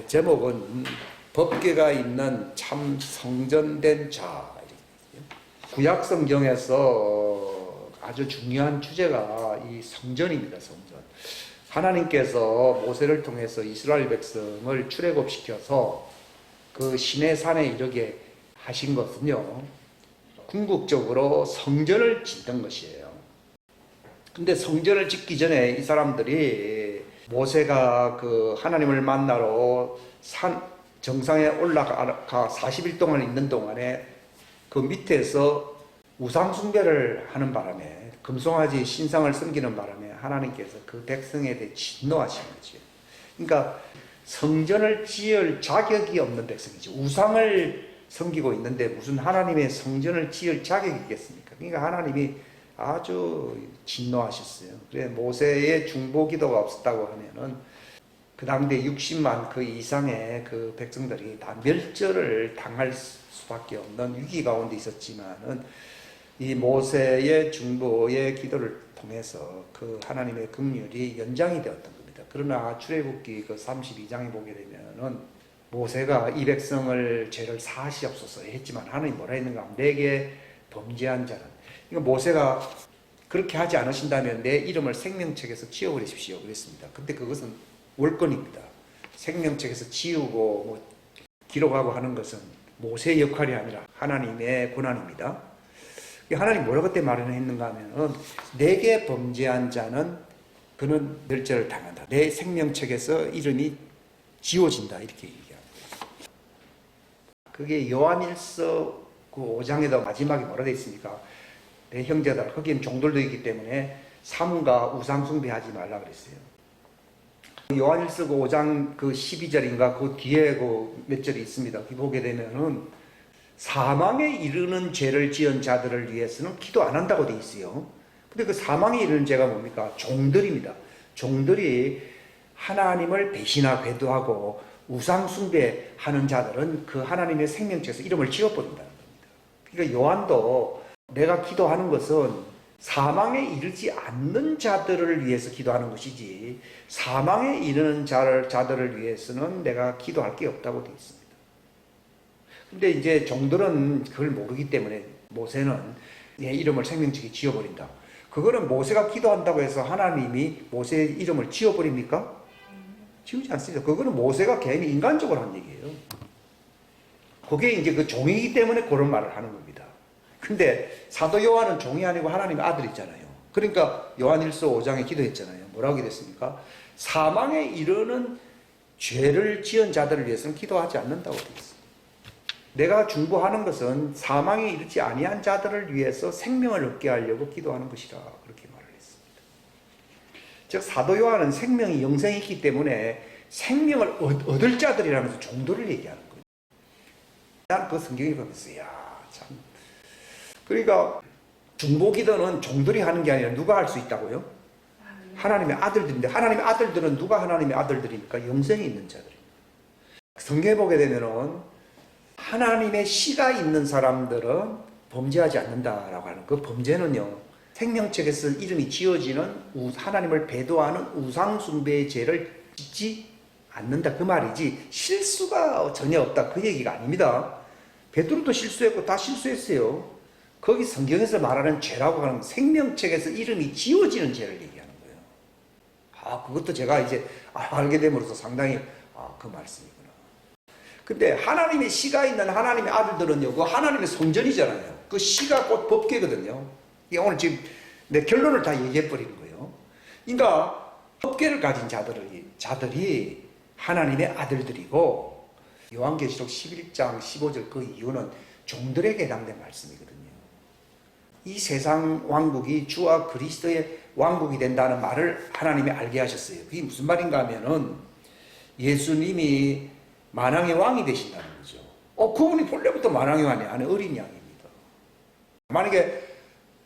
제목은 법궤가 있는 참 성전된 자. 구약 성경에서 아주 중요한 주제가 이 성전입니다. 성전. 하나님께서 모세를 통해서 이스라엘 백성을 출애굽시켜서 그 시내산에 이르게 하신 것은요, 궁극적으로 성전을 짓는 것이에요. 근데 성전을 짓기 전에 이 사람들이 모세가 그 하나님을 만나러 산 정상에 올라가 40일 동안 있는 동안에 그 밑에서 우상 숭배를 하는 바람에, 금송아지 신상을 섬기는 바람에 하나님께서 그 백성에 대해 진노하신 거죠. 그러니까 성전을 지을 자격이 없는 백성이죠. 우상을 섬기고 있는데 무슨 하나님의 성전을 지을 자격이 있겠습니까? 그러니까 하나님이 아주 진노하셨어요. 그래 모세의 중보 기도가 없었다고 하면은 그 당대 60만 그 이상의 그 백성들이 다 멸절을 당할 수밖에 없는 위기 가운데 있었지만은 이 모세의 중보의 기도를 통해서 그 하나님의 긍휼이 연장이 되었던 겁니다. 그러나 출애굽기 그 32장에 보게 되면은 모세가 이 백성을 죄를 사하시옵소서 했지만 하나님 뭐라 했는가? 내게 범죄한 자는, 이거 모세가 그렇게 하지 않으신다면 내 이름을 생명책에서 지워버리십시오 그랬습니다. 근데 그것은 월권입니다. 생명책에서 지우고 뭐 기록하고 하는 것은 모세의 역할이 아니라 하나님의 권한입니다. 하나님 뭐라고 그때 말했는가 하면은 내게 범죄한 자는 그는 멸절을 당한다. 내 생명책에서 이름이 지워진다. 이렇게 얘기합니다. 그게 요한일서 그 5장에도 마지막에 뭐라 되어 있습니까? 내 형제들, 거기엔 종들도 있기 때문에 삼가 우상 숭배하지 말라 그랬어요. 요한일서 그 5장 그 12절인가 그 뒤에 그 몇 절이 있습니다. 거기 보게 되면은 사망에 이르는 죄를 지은 자들을 위해서는 기도 안 한다고 되어 있어요. 근데 그 사망에 이르는 죄가 뭡니까? 종들입니다. 종들이 하나님을 배신하고 배도하고 우상 숭배하는 자들은 그 하나님의 생명책에서 이름을 지워버린다는 겁니다. 그러니까 요한도 내가 기도하는 것은 사망에 이르지 않는 자들을 위해서 기도하는 것이지 사망에 이르는 자들을 위해서는 내가 기도할 게 없다고 되어 있습니다. 근데 이제 종들은 그걸 모르기 때문에 모세는 내 이름을 생명책에 지워버린다. 그거는 모세가 기도한다고 해서 하나님이 모세의 이름을 지워버립니까? 지우지 않습니다. 그거는 모세가 괜히 인간적으로 한 얘기예요. 그게 이제 그 종이기 때문에 그런 말을 하는 겁니다. 근데 사도 요한은 종이 아니고 하나님의 아들이잖아요. 그러니까 요한일서 5장에 기도했잖아요. 뭐라고 기도했습니까? 사망에 이르는 죄를 지은 자들을 위해서는 기도하지 않는다고 되어 있습니다. 내가 중보하는 것은 사망에 이르지 아니한 자들을 위해서 생명을 얻게 하려고 기도하는 것이라 그렇게 말을 했습니다. 즉 사도 요한은 생명이 영생이 있기 때문에 생명을 얻을 자들이라면서 종들을 얘기하는 거예요. 나는 그 성경을 보면서 참, 그러니까 중보 기도는 종들이 하는 게 아니라 누가 할 수 있다고요? 하나님의 아들들인데 하나님의 아들들은 누가 하나님의 아들들입니까? 영생이 있는 자들입니다. 성경에 보게 되면은 하나님의 씨가 있는 사람들은 범죄하지 않는다라고 하는 그 범죄는요, 생명책에서 이름이 지어지는 하나님을 배도하는 우상 숭배의 죄를 짓지 않는다 그 말이지 실수가 전혀 없다 그 얘기가 아닙니다. 베드로도 실수했고 다 실수했어요. 거기 성경에서 말하는 죄라고 하는 생명책에서 이름이 지워지는 죄를 얘기하는 거예요. 그것도 제가 이제 알게 됨으로써 상당히 그 말씀이구나. 근데 하나님의 씨가 있는 하나님의 아들들은요, 그 하나님의 성전이잖아요. 그 씨가 곧 법궤거든요. 오늘 지금 내 결론을 다 얘기해버리는 거예요. 그러니까 법궤를 가진 자들이 하나님의 아들들이고, 요한계시록 11장 15절 그 이유는 종들에게 해당된 말씀이거든요. 이 세상 왕국이 주와 그리스도의 왕국이 된다는 말을 하나님이 알게 하셨어요. 그게 무슨 말인가 하면은 예수님이 만왕의 왕이 되신다는 거죠. 그분이 본래부터 만왕의 왕이 아니라 어린 양입니다. 만약에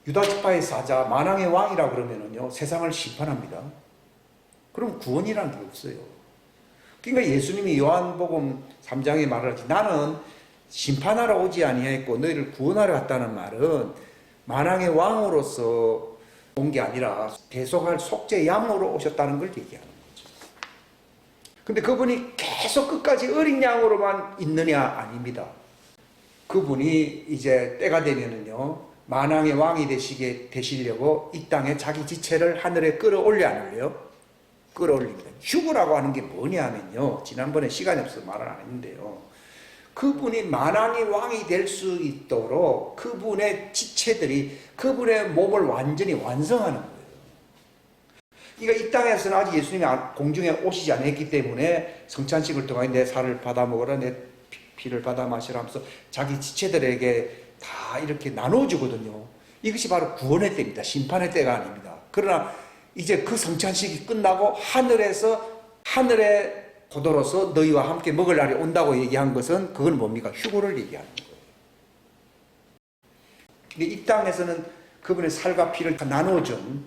유다지파의 사자 만왕의 왕이라 그러면은요, 세상을 심판합니다. 그럼 구원이라는 게 없어요. 그러니까 예수님이 요한복음 3장에 말하지, 나는 심판하러 오지 아니하였고 너희를 구원하러 왔다는 말은 만왕의 왕으로서 온 게 아니라 대속할 속죄 양으로 오셨다는 걸 얘기하는 거죠. 근데 그분이 계속 끝까지 어린 양으로만 있느냐? 아닙니다. 그분이 이제 때가 되면은요, 만왕의 왕이 되시려고 이 땅에 자기 지체를 하늘에 끌어올려 안 올려요? 끌어올립니다. 휴거라고 하는 게 뭐냐면요, 지난번에 시간이 없어서 말을 안 했는데요, 그분이 만왕의 왕이 될 수 있도록 그분의 지체들이 그분의 몸을 완전히 완성하는 거예요. 그러니까 이 땅에서는 아직 예수님이 공중에 오시지 않았기 때문에 성찬식을 통해 내 살을 받아 먹으라, 내 피를 받아 마시라 하면서 자기 지체들에게 다 이렇게 나눠주거든요. 이것이 바로 구원의 때입니다. 심판의 때가 아닙니다. 그러나 이제 그 성찬식이 끝나고 하늘의 포도로서 너희와 함께 먹을 날이 온다고 얘기한 것은 그건 뭡니까? 휴거를 얘기하는 거예요. 근데 이 땅에서는 그분의 살과 피를 다 나눠준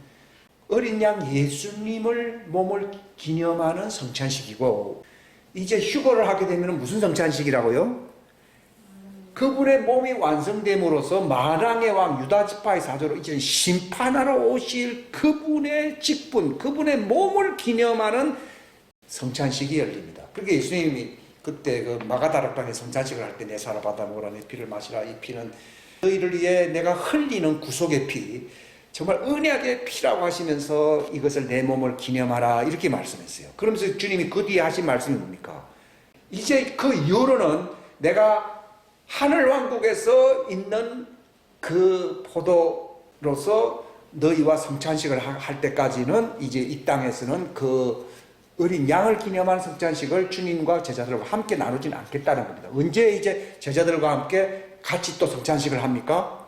어린 양 예수님을 몸을 기념하는 성찬식이고, 이제 휴거를 하게 되면 무슨 성찬식이라고요? 그분의 몸이 완성됨으로써 만왕의 왕 유다지파의 사조로 이제 심판하러 오실 그분의 직분, 그분의 몸을 기념하는 성찬식이 열립니다. 그렇게 예수님이 그때 그 마가다락방에 성찬식을 할 때 내 살을 받아 먹으라, 내 피를 마시라, 이 피는 너희를 위해 내가 흘리는 구속의 피, 정말 언약의 피라고 하시면서 이것을 내 몸을 기념하라 이렇게 말씀했어요. 그러면서 주님이 그 뒤에 하신 말씀이 뭡니까? 이제 그 이후로는 내가 하늘왕국에서 있는 그 포도로서 너희와 성찬식을 할 때까지는 이제 이 땅에서는 그 어린 양을 기념한 성찬식을 주님과 제자들과 함께 나누지는 않겠다는 겁니다. 언제 이제 제자들과 함께 같이 또 성찬식을 합니까?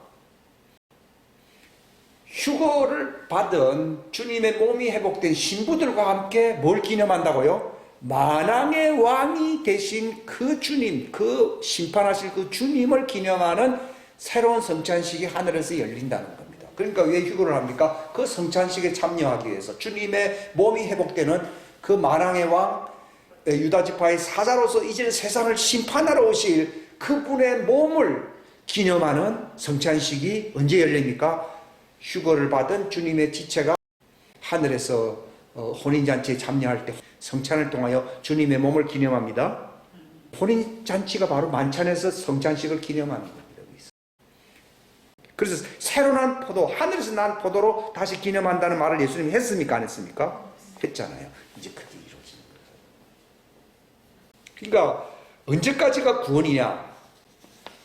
휴거를 받은 주님의 몸이 회복된 신부들과 함께 뭘 기념한다고요? 만왕의 왕이 되신 그 주님, 그 심판하실 그 주님을 기념하는 새로운 성찬식이 하늘에서 열린다는 겁니다. 그러니까 왜 휴거를 합니까? 그 성찬식에 참여하기 위해서 주님의 몸이 회복되는 그 만왕의 왕 유다지파의 사자로서 이제 세상을 심판하러 오실 그분의 몸을 기념하는 성찬식이 언제 열립니까? 휴거를 받은 주님의 지체가 하늘에서 혼인잔치에 참여할 때 성찬을 통하여 주님의 몸을 기념합니다. 혼인잔치가 바로 만찬에서 성찬식을 기념하는 겁니다. 그래서 새로 난 포도, 하늘에서 난 포도로 다시 기념한다는 말을 예수님이 했습니까? 안 했습니까? 했잖아요. 이제 그게 이루어지는 거예요. 그러니까 언제까지가 구원이냐?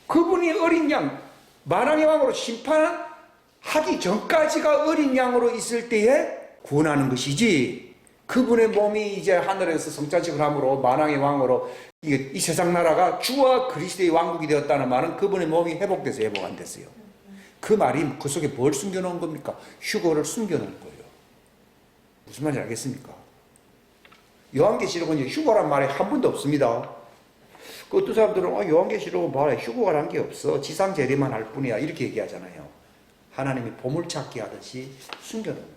그분이 어린 양, 만왕의 왕으로 심판하기 전까지가 어린 양으로 있을 때에 구원하는 것이지, 그분의 몸이 이제 하늘에서 성찬식을 함으로 만왕의 왕으로 이 세상 나라가 주와 그리스도의 왕국이 되었다는 말은 그분의 몸이 회복돼서 회복 안 됐어요. 그 말이 그 속에 뭘 숨겨놓은 겁니까? 휴거를 숨겨놓은 거예요. 무슨 말인지 알겠습니까? 요한계시록은 휴거란 말이 한 번도 없습니다. 그 어떤 사람들은 요한계시록은 말에 휴거란 게 없어, 지상 재림만 할 뿐이야 이렇게 얘기하잖아요. 하나님이 보물찾기 하듯이 숨겨놓은 거예요.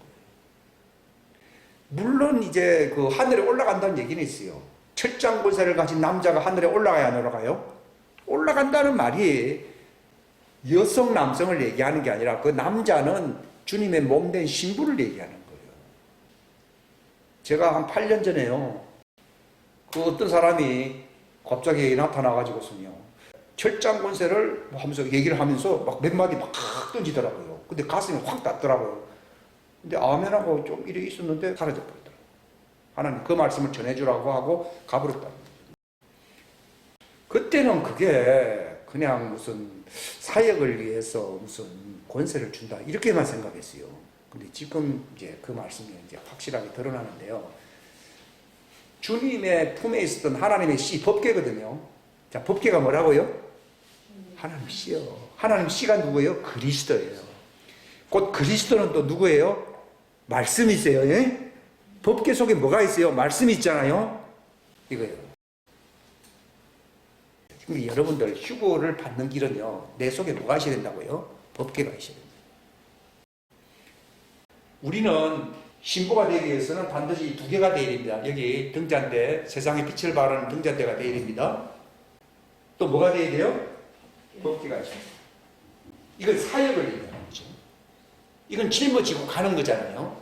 물론 이제 그 하늘에 올라간다는 얘기는 있어요. 철장 권세를 가진 남자가 하늘에 올라가야 안 올라가요? 올라간다는 말이 여성 남성을 얘기하는 게 아니라 그 남자는 주님의 몸된 신부를 얘기하는 거예요. 제가 한 8년 전에요, 그 어떤 사람이 갑자기 나타나가지고서요, 철장 권세를 하면서 얘기를 하면서 막 몇 마디 막 던지더라고요. 근데 가슴이 확 닿더라고요. 근데 아멘하고 좀 이래 있었는데 사라져버리더라고요. 하나님 그 말씀을 전해주라고 하고 가버렸다는 거예요. 그때는 그게 그냥 무슨 사역을 위해서 무슨 권세를 준다 이렇게만 생각했어요. 근데 지금 이제 그 말씀이 이제 확실하게 드러나는데요. 주님의 품에 있었던 하나님의 씨, 법궤거든요. 자, 법궤가 뭐라고요? 하나님 씨요. 하나님 씨가 누구예요? 그리스도예요. 곧 그리스도는 또 누구예요? 말씀이세요. 예? 법궤 속에 뭐가 있어요? 말씀이 있잖아요. 이거예요. 근데 여러분들 휴거를 받는 길은요, 내 속에 뭐가 있어야 된다고요? 법궤가 있어야 됩니다. 우리는 신부가 되기 위해서는 반드시 두 개가 되어야 됩니다. 여기 등잔대, 세상에 빛을 발하는 등잔대가 되어야 됩니다. 또 뭐가 되어야 돼요? 법궤가 있어야 됩니다. 이건 사역을 얘기하는 거죠. 이건 짊어지고 가는 거잖아요.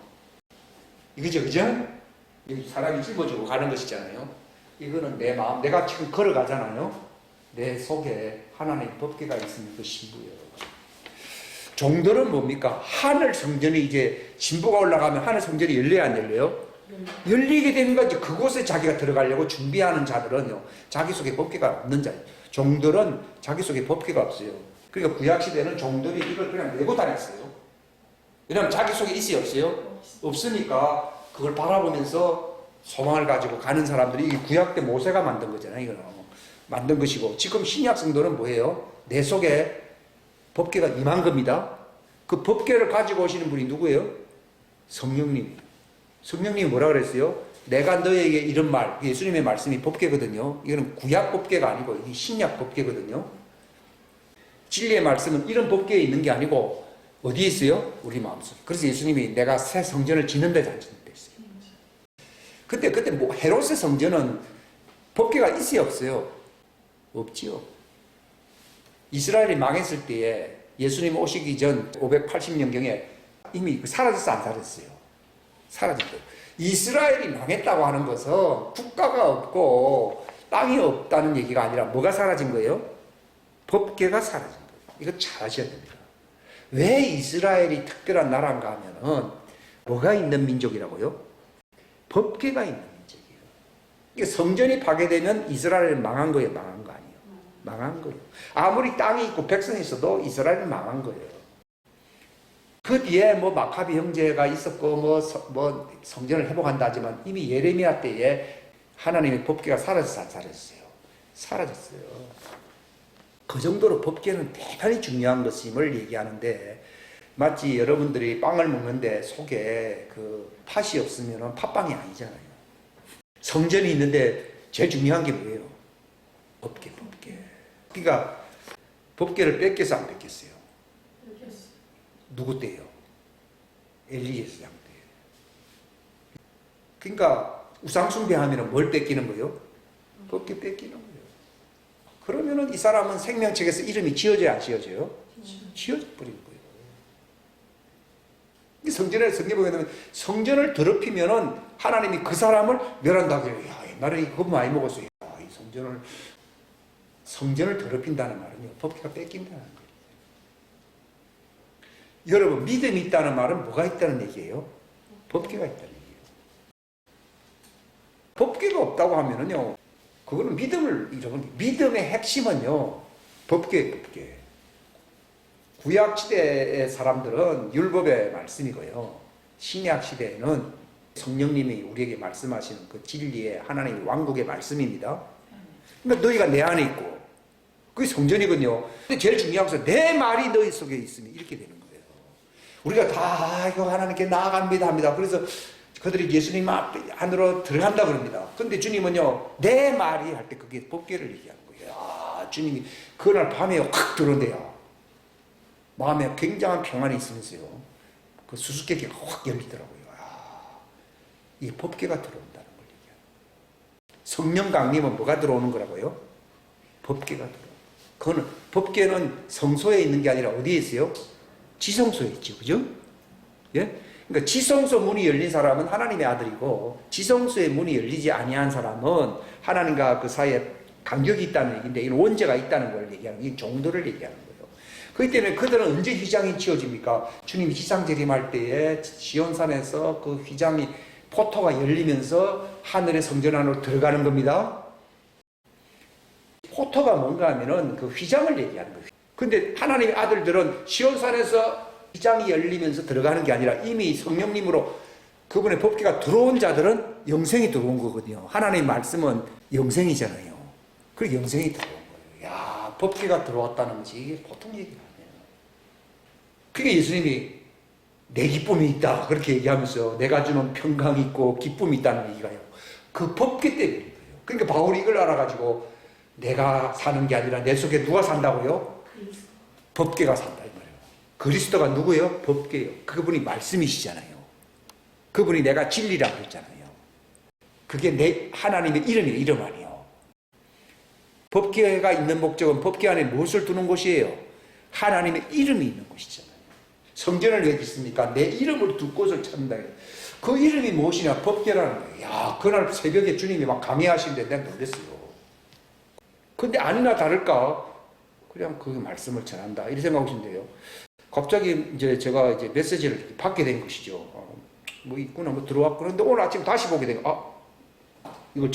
이거죠, 그죠? 여기 사람이 짊어지고 가는 것이잖아요. 이거는 내 마음, 내가 지금 걸어가잖아요. 내 속에 하나님의 법궤가 있으면 그 신부예요. 종들은 뭡니까? 하늘 성전이 이제 신부가 올라가면 하늘 성전이 열려야 안 열려요? 열리게 되는 거지. 그곳에 자기가 들어가려고 준비하는 자들은요, 자기 속에 법궤가 없는 자예요. 종들은 자기 속에 법궤가 없어요. 그러니까 구약시대는 종들이 이걸 그냥 메고 다녔어요. 왜냐하면 자기 속에 있어요, 없어요? 없으니까 그걸 바라보면서 소망을 가지고 가는 사람들이 이 구약 때 모세가 만든 거잖아요. 이거는 만든 것이고, 지금 신약 성도는 뭐예요? 내 속에 법궤가 임한 겁니다. 그 법궤를 가지고 오시는 분이 누구예요? 성령님. 성령님이 뭐라 그랬어요? 내가 너에게 이런 말, 예수님의 말씀이 법궤거든요. 이거는 구약 법궤가 아니고 이 신약 법궤거든요. 진리의 말씀은 이런 법궤에 있는 게 아니고 어디에 있어요? 우리 마음속에. 그래서 예수님이 내가 새 성전을 짓는 데 잔진다 했어요. 그때 뭐 헤롯의 성전은 법궤가 있어요, 없어요? 없지요. 이스라엘이 망했을 때에 예수님 오시기 전 580년경에 이미 사라졌어, 안 사라졌어요? 사라졌어요. 이스라엘이 망했다고 하는 것은 국가가 없고 땅이 없다는 얘기가 아니라 뭐가 사라진 거예요? 법궤가 사라진 거예요. 이거 잘 아셔야 됩니다. 왜 이스라엘이 특별한 나라인가 하면은 뭐가 있는 민족이라고요? 법궤가 있는 민족이에요. 이게 성전이 파괴되면 이스라엘은 망한 거예요, 망한 거 아니에요? 망한 거예요. 아무리 땅이 있고 백성이 있어도 이스라엘은 망한 거예요. 그 뒤에 뭐 마카비 형제가 있었고 뭐 성전을 회복한다 하지만 이미 예레미야 때에 하나님의 법궤가 사라졌어, 안 사라졌어요? 사라졌어요. 그 정도로 법궤는 대단히 중요한 것임을 얘기하는데, 마치 여러분들이 빵을 먹는데 속에 그 팥이 없으면 팥빵이 아니잖아요. 성전이 있는데 제일 중요한 게 뭐예요? 법궤. 그러니까 법궤를 뺏겨서 안 뺏겼어요? 누구 때요? 엘리에스 양 때. 그러니까 우상숭배하면 뭘 뺏기는 거예요? 법궤 뺏기는 거예요. 그러면은 이 사람은 생명책에서 이름이 지어져야 안 지어져요? 지어져 버린 거예요. 성전에 성경 보면 성전을 더럽히면은 하나님이 그 사람을 멸한다고 해요. 야, 옛날에 그거 많이 먹었어요. 야, 이 성전을 더럽힌다는 말은요, 법궤가 뺏긴다는 거예요. 여러분, 믿음이 있다는 말은 뭐가 있다는 얘기예요? 법궤가 있다는 얘기예요. 법궤가 없다고 하면은요, 그거는 믿음을 잃어버린, 믿음의 핵심은요, 법궤예요, 법궤. 구약 시대의 사람들은 율법의 말씀이고요. 신약 시대에는 성령님이 우리에게 말씀하시는 그 진리의 하나님의 왕국의 말씀입니다. 그러니까 너희가 내 안에 있고, 그게 성전이거든요. 근데 제일 중요한 것은 내 말이 너희 속에 있으면 이렇게 되는 거예요. 우리가 다 이거 하나님께 나아갑니다 합니다. 그래서 그들이 예수님 안으로 들어간다 그럽니다. 근데 주님은요, 내 말이 할 때 그게 법궤를 얘기하는 거예요. 아, 주님이 그날 밤에 확 들어온대요. 마음에 굉장한 평안이 있으면서요, 그 수수께끼가 확 열리더라고요. 아, 이 법궤가 들어온다는 걸 얘기해요. 성령 강림은 뭐가 들어오는 거라고요? 법궤가 들어오는. 그거는 법궤는 성소에 있는 게 아니라 어디에 있어요? 지성소에 있죠, 그죠? 예? 그러니까 지성소 문이 열린 사람은 하나님의 아들이고, 지성소의 문이 열리지 아니한 사람은 하나님과 그 사이에 간격이 있다는 얘기인데, 이건 원죄가 있다는 걸 얘기하는, 이 정도를 얘기하는 거예요. 그렇기 때문에 그들은 언제 휘장이 치워집니까? 주님이 지상 재림할 때에 시온산에서 그 휘장이, 포토가 열리면서 하늘의 성전 안으로 들어가는 겁니다. 포토가 뭔가 하면은 그 휘장을 얘기하는 거예요. 근데 하나님의 아들들은 시온산에서 휘장이 열리면서 들어가는 게 아니라 이미 성령님으로 그분의 법궤가 들어온 자들은 영생이 들어온 거거든요. 하나님의 말씀은 영생이잖아요. 그리고 영생이 들어온 거예요. 야, 법궤가 들어왔다는 것이 이게 보통 얘기가 아니에요. 그게 예수님이 내 기쁨이 있다 그렇게 얘기하면서 내가 주는 평강이 있고 기쁨이 있다는 얘기가요. 그 법궤 때문인 거예요. 그러니까 바울이 이걸 알아가지고 내가 사는 게 아니라 내 속에 누가 산다고요? 법궤가 산다 이 말이에요. 그리스도가 누구예요? 법궤예요. 그분이 말씀이시잖아요. 그분이 내가 진리라고 했잖아요. 그게 내 하나님의 이름이에요. 이름 아니에요. 법궤가 있는 목적은 법궤 안에 무엇을 두는 곳이에요? 하나님의 이름이 있는 곳이잖아요. 성전을 왜 짓습니까? 내 이름을 둘 곳을 찾는다. 그 이름이 무엇이냐? 법궤라는 거예요. 야, 그날 새벽에 주님이 막 강의하시는데 내가 놀랐어요. 근데 아니나 다를까 그냥 그 말씀을 전한다 이렇게 생각하시는데요. 갑자기 이제 제가 이제 메시지를 받게 된 것이죠. 뭐 있구나, 뭐 들어왔구나. 근데 오늘 아침 다시 보게 된 거, 이걸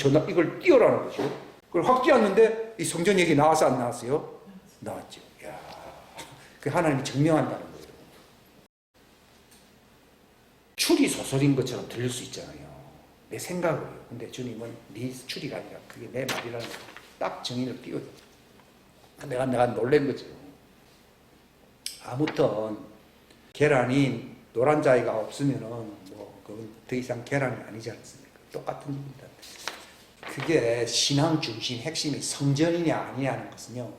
띄우라는 거죠. 그걸 확 띄웠는데 이 성전 얘기 나와서 안 나왔어요? 나왔죠. 야, 그 하나님이 증명한다는 거예요. 추리 소설인 것처럼 들릴 수 있잖아요. 내 생각으로요. 근데 주님은 네 추리가 아니라 그게 내 말이라는 거. 딱 증인을 띄워줘. 내가 놀란 거죠. 아무튼 계란이 노란 자위가 없으면은 뭐 그건 더 이상 계란이 아니지 않습니까? 똑같은 겁니다. 그게 신앙 중심 핵심이 성전이냐 아니냐는 것은요,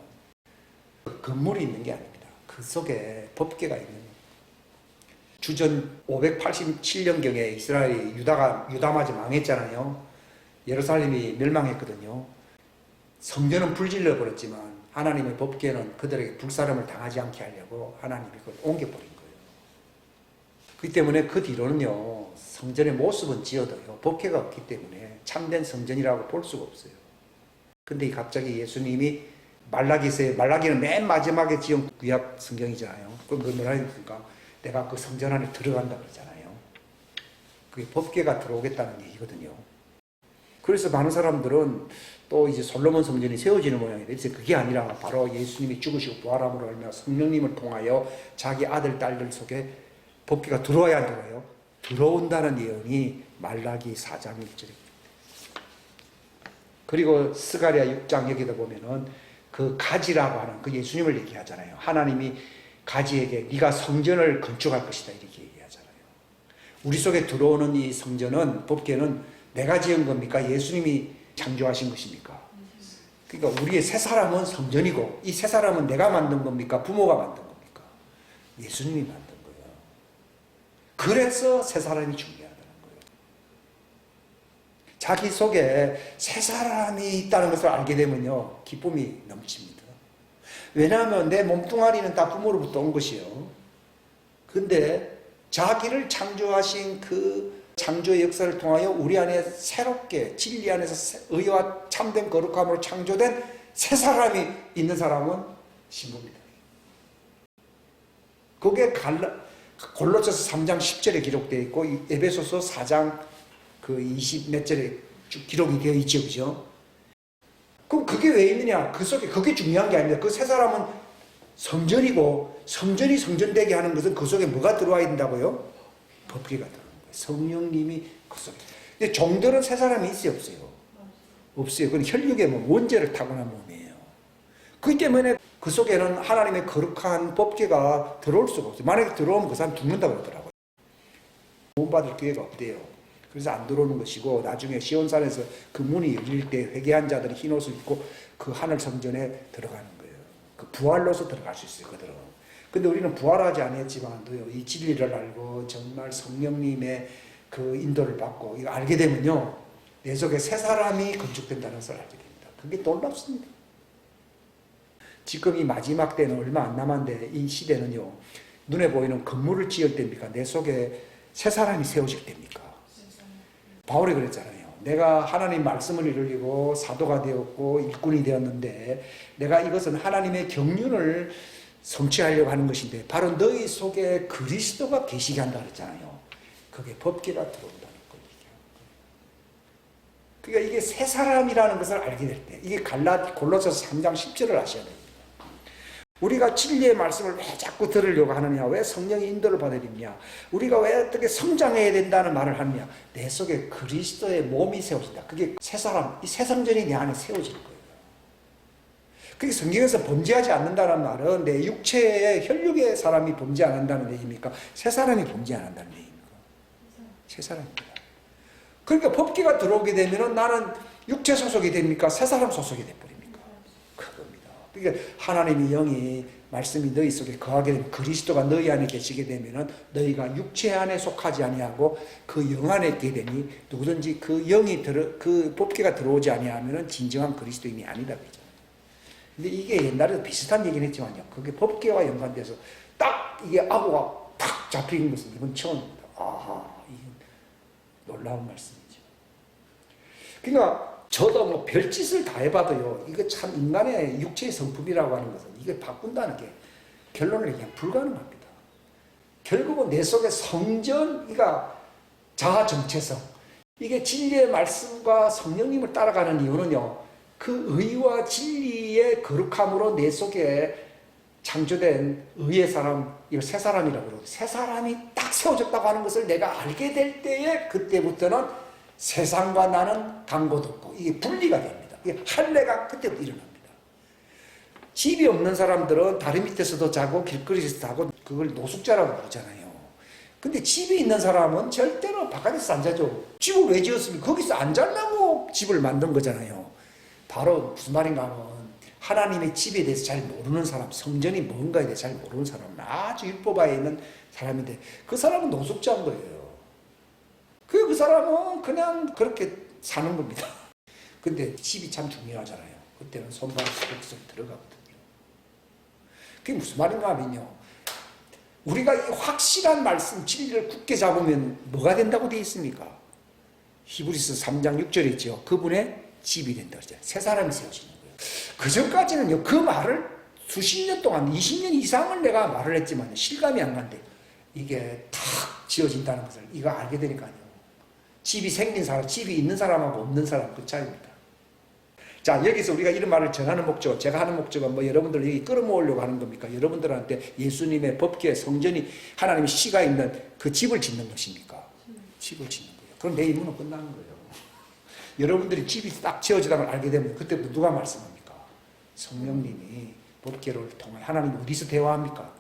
그 건물이 있는 게 아닙니다. 그 속에 법궤가 있는 거예요. 주전 587년경에 이스라엘이 유다마저 망했잖아요. 예루살렘이 멸망했거든요. 성전은 불질러 버렸지만 하나님의 법궤는 그들에게 불사름을 당하지 않게 하려고 하나님이 그걸 옮겨버린 거예요. 그렇기 때문에 그 뒤로는요, 성전의 모습은 지어도요, 법궤가 없기 때문에 참된 성전이라고 볼 수가 없어요. 근데 갑자기 예수님이 말라기는 맨 마지막에 지은 구약 성경이잖아요. 그럼 그 뭐라 했습니까? 내가 그 성전 안에 들어간다 그러잖아요. 그게 법궤가 들어오겠다는 얘기거든요. 그래서 많은 사람들은 또 이제 솔로몬 성전이 세워지는 모양이에요. 그래서 그게 아니라 바로 예수님이 죽으시고 부활함으로 하며 성령님을 통하여 자기 아들, 딸들 속에 법궤가 들어와야 안 들어와요? 들어온다는 예언이 말라기 4장 1절입니다. 그리고 스가랴 6장 여기다 보면은 그 가지라고 하는 그 예수님을 얘기하잖아요. 하나님이 가지에게 네가 성전을 건축할 것이다 이렇게 얘기하잖아요. 우리 속에 들어오는 이 성전은, 법궤는 내가 지은 겁니까? 예수님이 창조하신 것입니까? 그러니까 우리의 새 사람은 성전이고 이 새 사람은 내가 만든 겁니까? 부모가 만든 겁니까? 예수님이 만든 거예요. 그래서 새 사람이 중요하다는 거예요. 자기 속에 새 사람이 있다는 것을 알게 되면요, 기쁨이 넘칩니다. 왜냐하면 내 몸뚱아리는 다 부모로부터 온 것이요. 근데 자기를 창조하신 그 창조의 역사를 통하여 우리 안에 새롭게 진리 안에서 의와 참된 거룩함으로 창조된 새 사람이 있는 사람은 신부입니다. 그게 골로새서 3장 10절에 기록되어 있고 에베소서 4장 그 20 몇 절에 쭉 기록이 되어 있죠. 그죠? 그럼 그게 왜 있느냐? 그 속에 그게 중요한 게 아닙니다. 그 새 사람은 성전이고 성전이 성전되게 하는 것은 그 속에 뭐가 들어와야 된다고요? 법궤가 들어와요. 성령님이 그 속에. 근데 종들은 새 사람이 있어요, 없어요? 없어요. 그건 혈육의 원죄를 타고난 몸이에요. 그렇기 때문에 그 속에는 하나님의 거룩한 법궤가 들어올 수가 없어요. 만약에 들어오면 그 사람 죽는다고 그러더라고요. 구원받을 기회가 없대요. 그래서 안 들어오는 것이고, 나중에 시온산에서 그 문이 열릴 때 회개한 자들이 흰 옷을 입고 그 하늘 성전에 들어가는 거예요. 그 부활로서 들어갈 수 있어요, 그들은. 근데 우리는 부활하지 않았지만도요, 이 진리를 알고 정말 성령님의 그 인도를 받고 이거 알게 되면요, 내 속에 새 사람이 건축된다는 것을 알게 됩니다. 그게 놀랍습니다. 지금 이 마지막 때는 얼마 안 남았는데 이 시대는요, 눈에 보이는 건물을 지을 때입니까? 내 속에 새 사람이 세워질 때입니까? 바울이 그랬잖아요. 내가 하나님 말씀을 이루려고 사도가 되었고 일꾼이 되었는데 내가 이것은 하나님의 경륜을 성취하려고 하는 것인데 바로 너희 속에 그리스도가 계시게 한다 그랬잖아요. 그게 법궤가 들어온다는 걸 얘기하는 거예요. 그러니까 이게 새 사람이라는 것을 알게 될 때, 이게 골로새서 3장 10절을 아셔야 됩니다. 우리가 진리의 말씀을 왜 자꾸 들으려고 하느냐? 왜 성령의 인도를 받아야 되느냐? 우리가 왜 어떻게 성장해야 된다는 말을 하느냐? 내 속에 그리스도의 몸이 세워진다. 그게 새 사람, 이 새 성전이 내 안에 세워지는 거예요. 그게 성경에서 범죄하지 않는다는 말은 내 육체의 혈육의 사람이 범죄 안 한다는 얘기입니까? 새 사람이 범죄 안 한다는 얘기입니까? 새 사람입니다. 그러니까 법궤가 들어오게 되면 나는 육체 소속이 됩니까? 새 사람 소속이 돼버립니까? 그겁니다. 그러니까 하나님의 영이 말씀이 너희 속에 거하게 되면 그리스도가 너희 안에 계시게 되면 너희가 육체 안에 속하지 아니하고 그 영 안에 있게 되니 누구든지 그 영이 그 법궤가 들어오지 아니하면 진정한 그리스도인이 아니다 그죠. 근데 이게 옛날에도 비슷한 얘기는 했지만요. 그게 법궤와 연관돼서 딱 이게 악어가 탁 잡힌 것은 이번 처음입니다. 아하, 놀라운 말씀이죠. 그러니까 저도 뭐 별짓을 다 해봐도요, 이거 참 인간의 육체의 성품이라고 하는 것은 이걸 바꾼다는 게 결론을 얘기하면 불가능합니다. 결국은 내 속에 성전, 그러니까 자아 정체성, 이게 진리의 말씀과 성령님을 따라가는 이유는요, 그 의와 진리의 거룩함으로 내 속에 창조된 의의 사람, 이걸 새 사람이라고 그러고, 새 사람이 딱 세워졌다고 하는 것을 내가 알게 될 때에 그때부터는 세상과 나는 간고도 없고 이게 분리가 됩니다. 이게 할례가 그때부터 일어납니다. 집이 없는 사람들은 다리 밑에서도 자고 길거리에서 자고 그걸 노숙자라고 부르잖아요. 근데 집이 있는 사람은 절대로 바깥에서 안 자죠. 집을 왜 지었습니까? 거기서 안 자려고 집을 만든 거잖아요. 바로 무슨 말인가 하면 하나님의 집에 대해서 잘 모르는 사람, 성전이 뭔가에 대해서 잘 모르는 사람은 아주 율법하에 있는 사람인데 그 사람은 노숙자인 거예요. 그 사람은 그냥 그렇게 사는 겁니다. 근데 집이 참 중요하잖아요. 그때는 손발 속에서 들어가거든요. 그게 무슨 말인가 하면요, 우리가 이 확실한 말씀 진리를 굳게 잡으면 뭐가 된다고 되어 있습니까? 히브리서 3장 6절에 있죠. 그분의 집이 된다 그러죠. 새 사람이 세워지는 거예요. 그 전까지는요, 그 말을 수십 년 동안 20년 이상을 내가 말을 했지만 실감이 안 간대. 이게 탁 지어진다는 것을 이거 알게 되니까요. 집이 생긴 사람, 집이 있는 사람하고 없는 사람 그 차이입니다. 자, 여기서 우리가 이런 말을 전하는 목적, 제가 하는 목적은 뭐 여러분들 여기 끌어모으려고 하는 겁니까? 여러분들한테 예수님의 법계, 성전이 하나님의 씨가 있는 그 집을 짓는 것입니까? 집을 짓는 거예요. 그럼 내 임무는 끝나는 거예요. 여러분들이 집이 딱 지어지다는 걸 알게 되면 그때부터 누가 말씀합니까? 성령님이 법계를 통해 하나님이 어디서 대화합니까?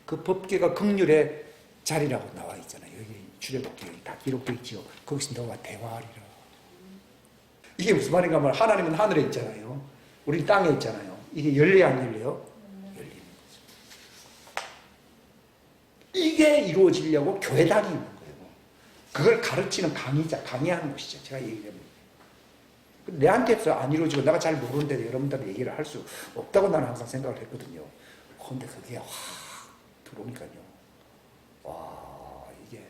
그 법계가 긍휼의 자리라고 나와 있잖아요. 여기 출애굽기에 다 기록되어 있죠. 거기서 너와 대화하리라. 이게 무슨 말인가 하면 하나님은 하늘에 있잖아요. 우리는 땅에 있잖아요. 이게 열려야 안 열려요? 열리는 거죠. 이게 이루어지려고 교회 다니는 거예요. 그걸 가르치는 강의하는 것이죠. 제가 얘기합니다. 내한테서 안 이루어지고 내가 잘 모르는데 여러분들한테 얘기를 할 수 없다고 나는 항상 생각을 했거든요. 그런데 그게 확 들어오니까요. 와, 이게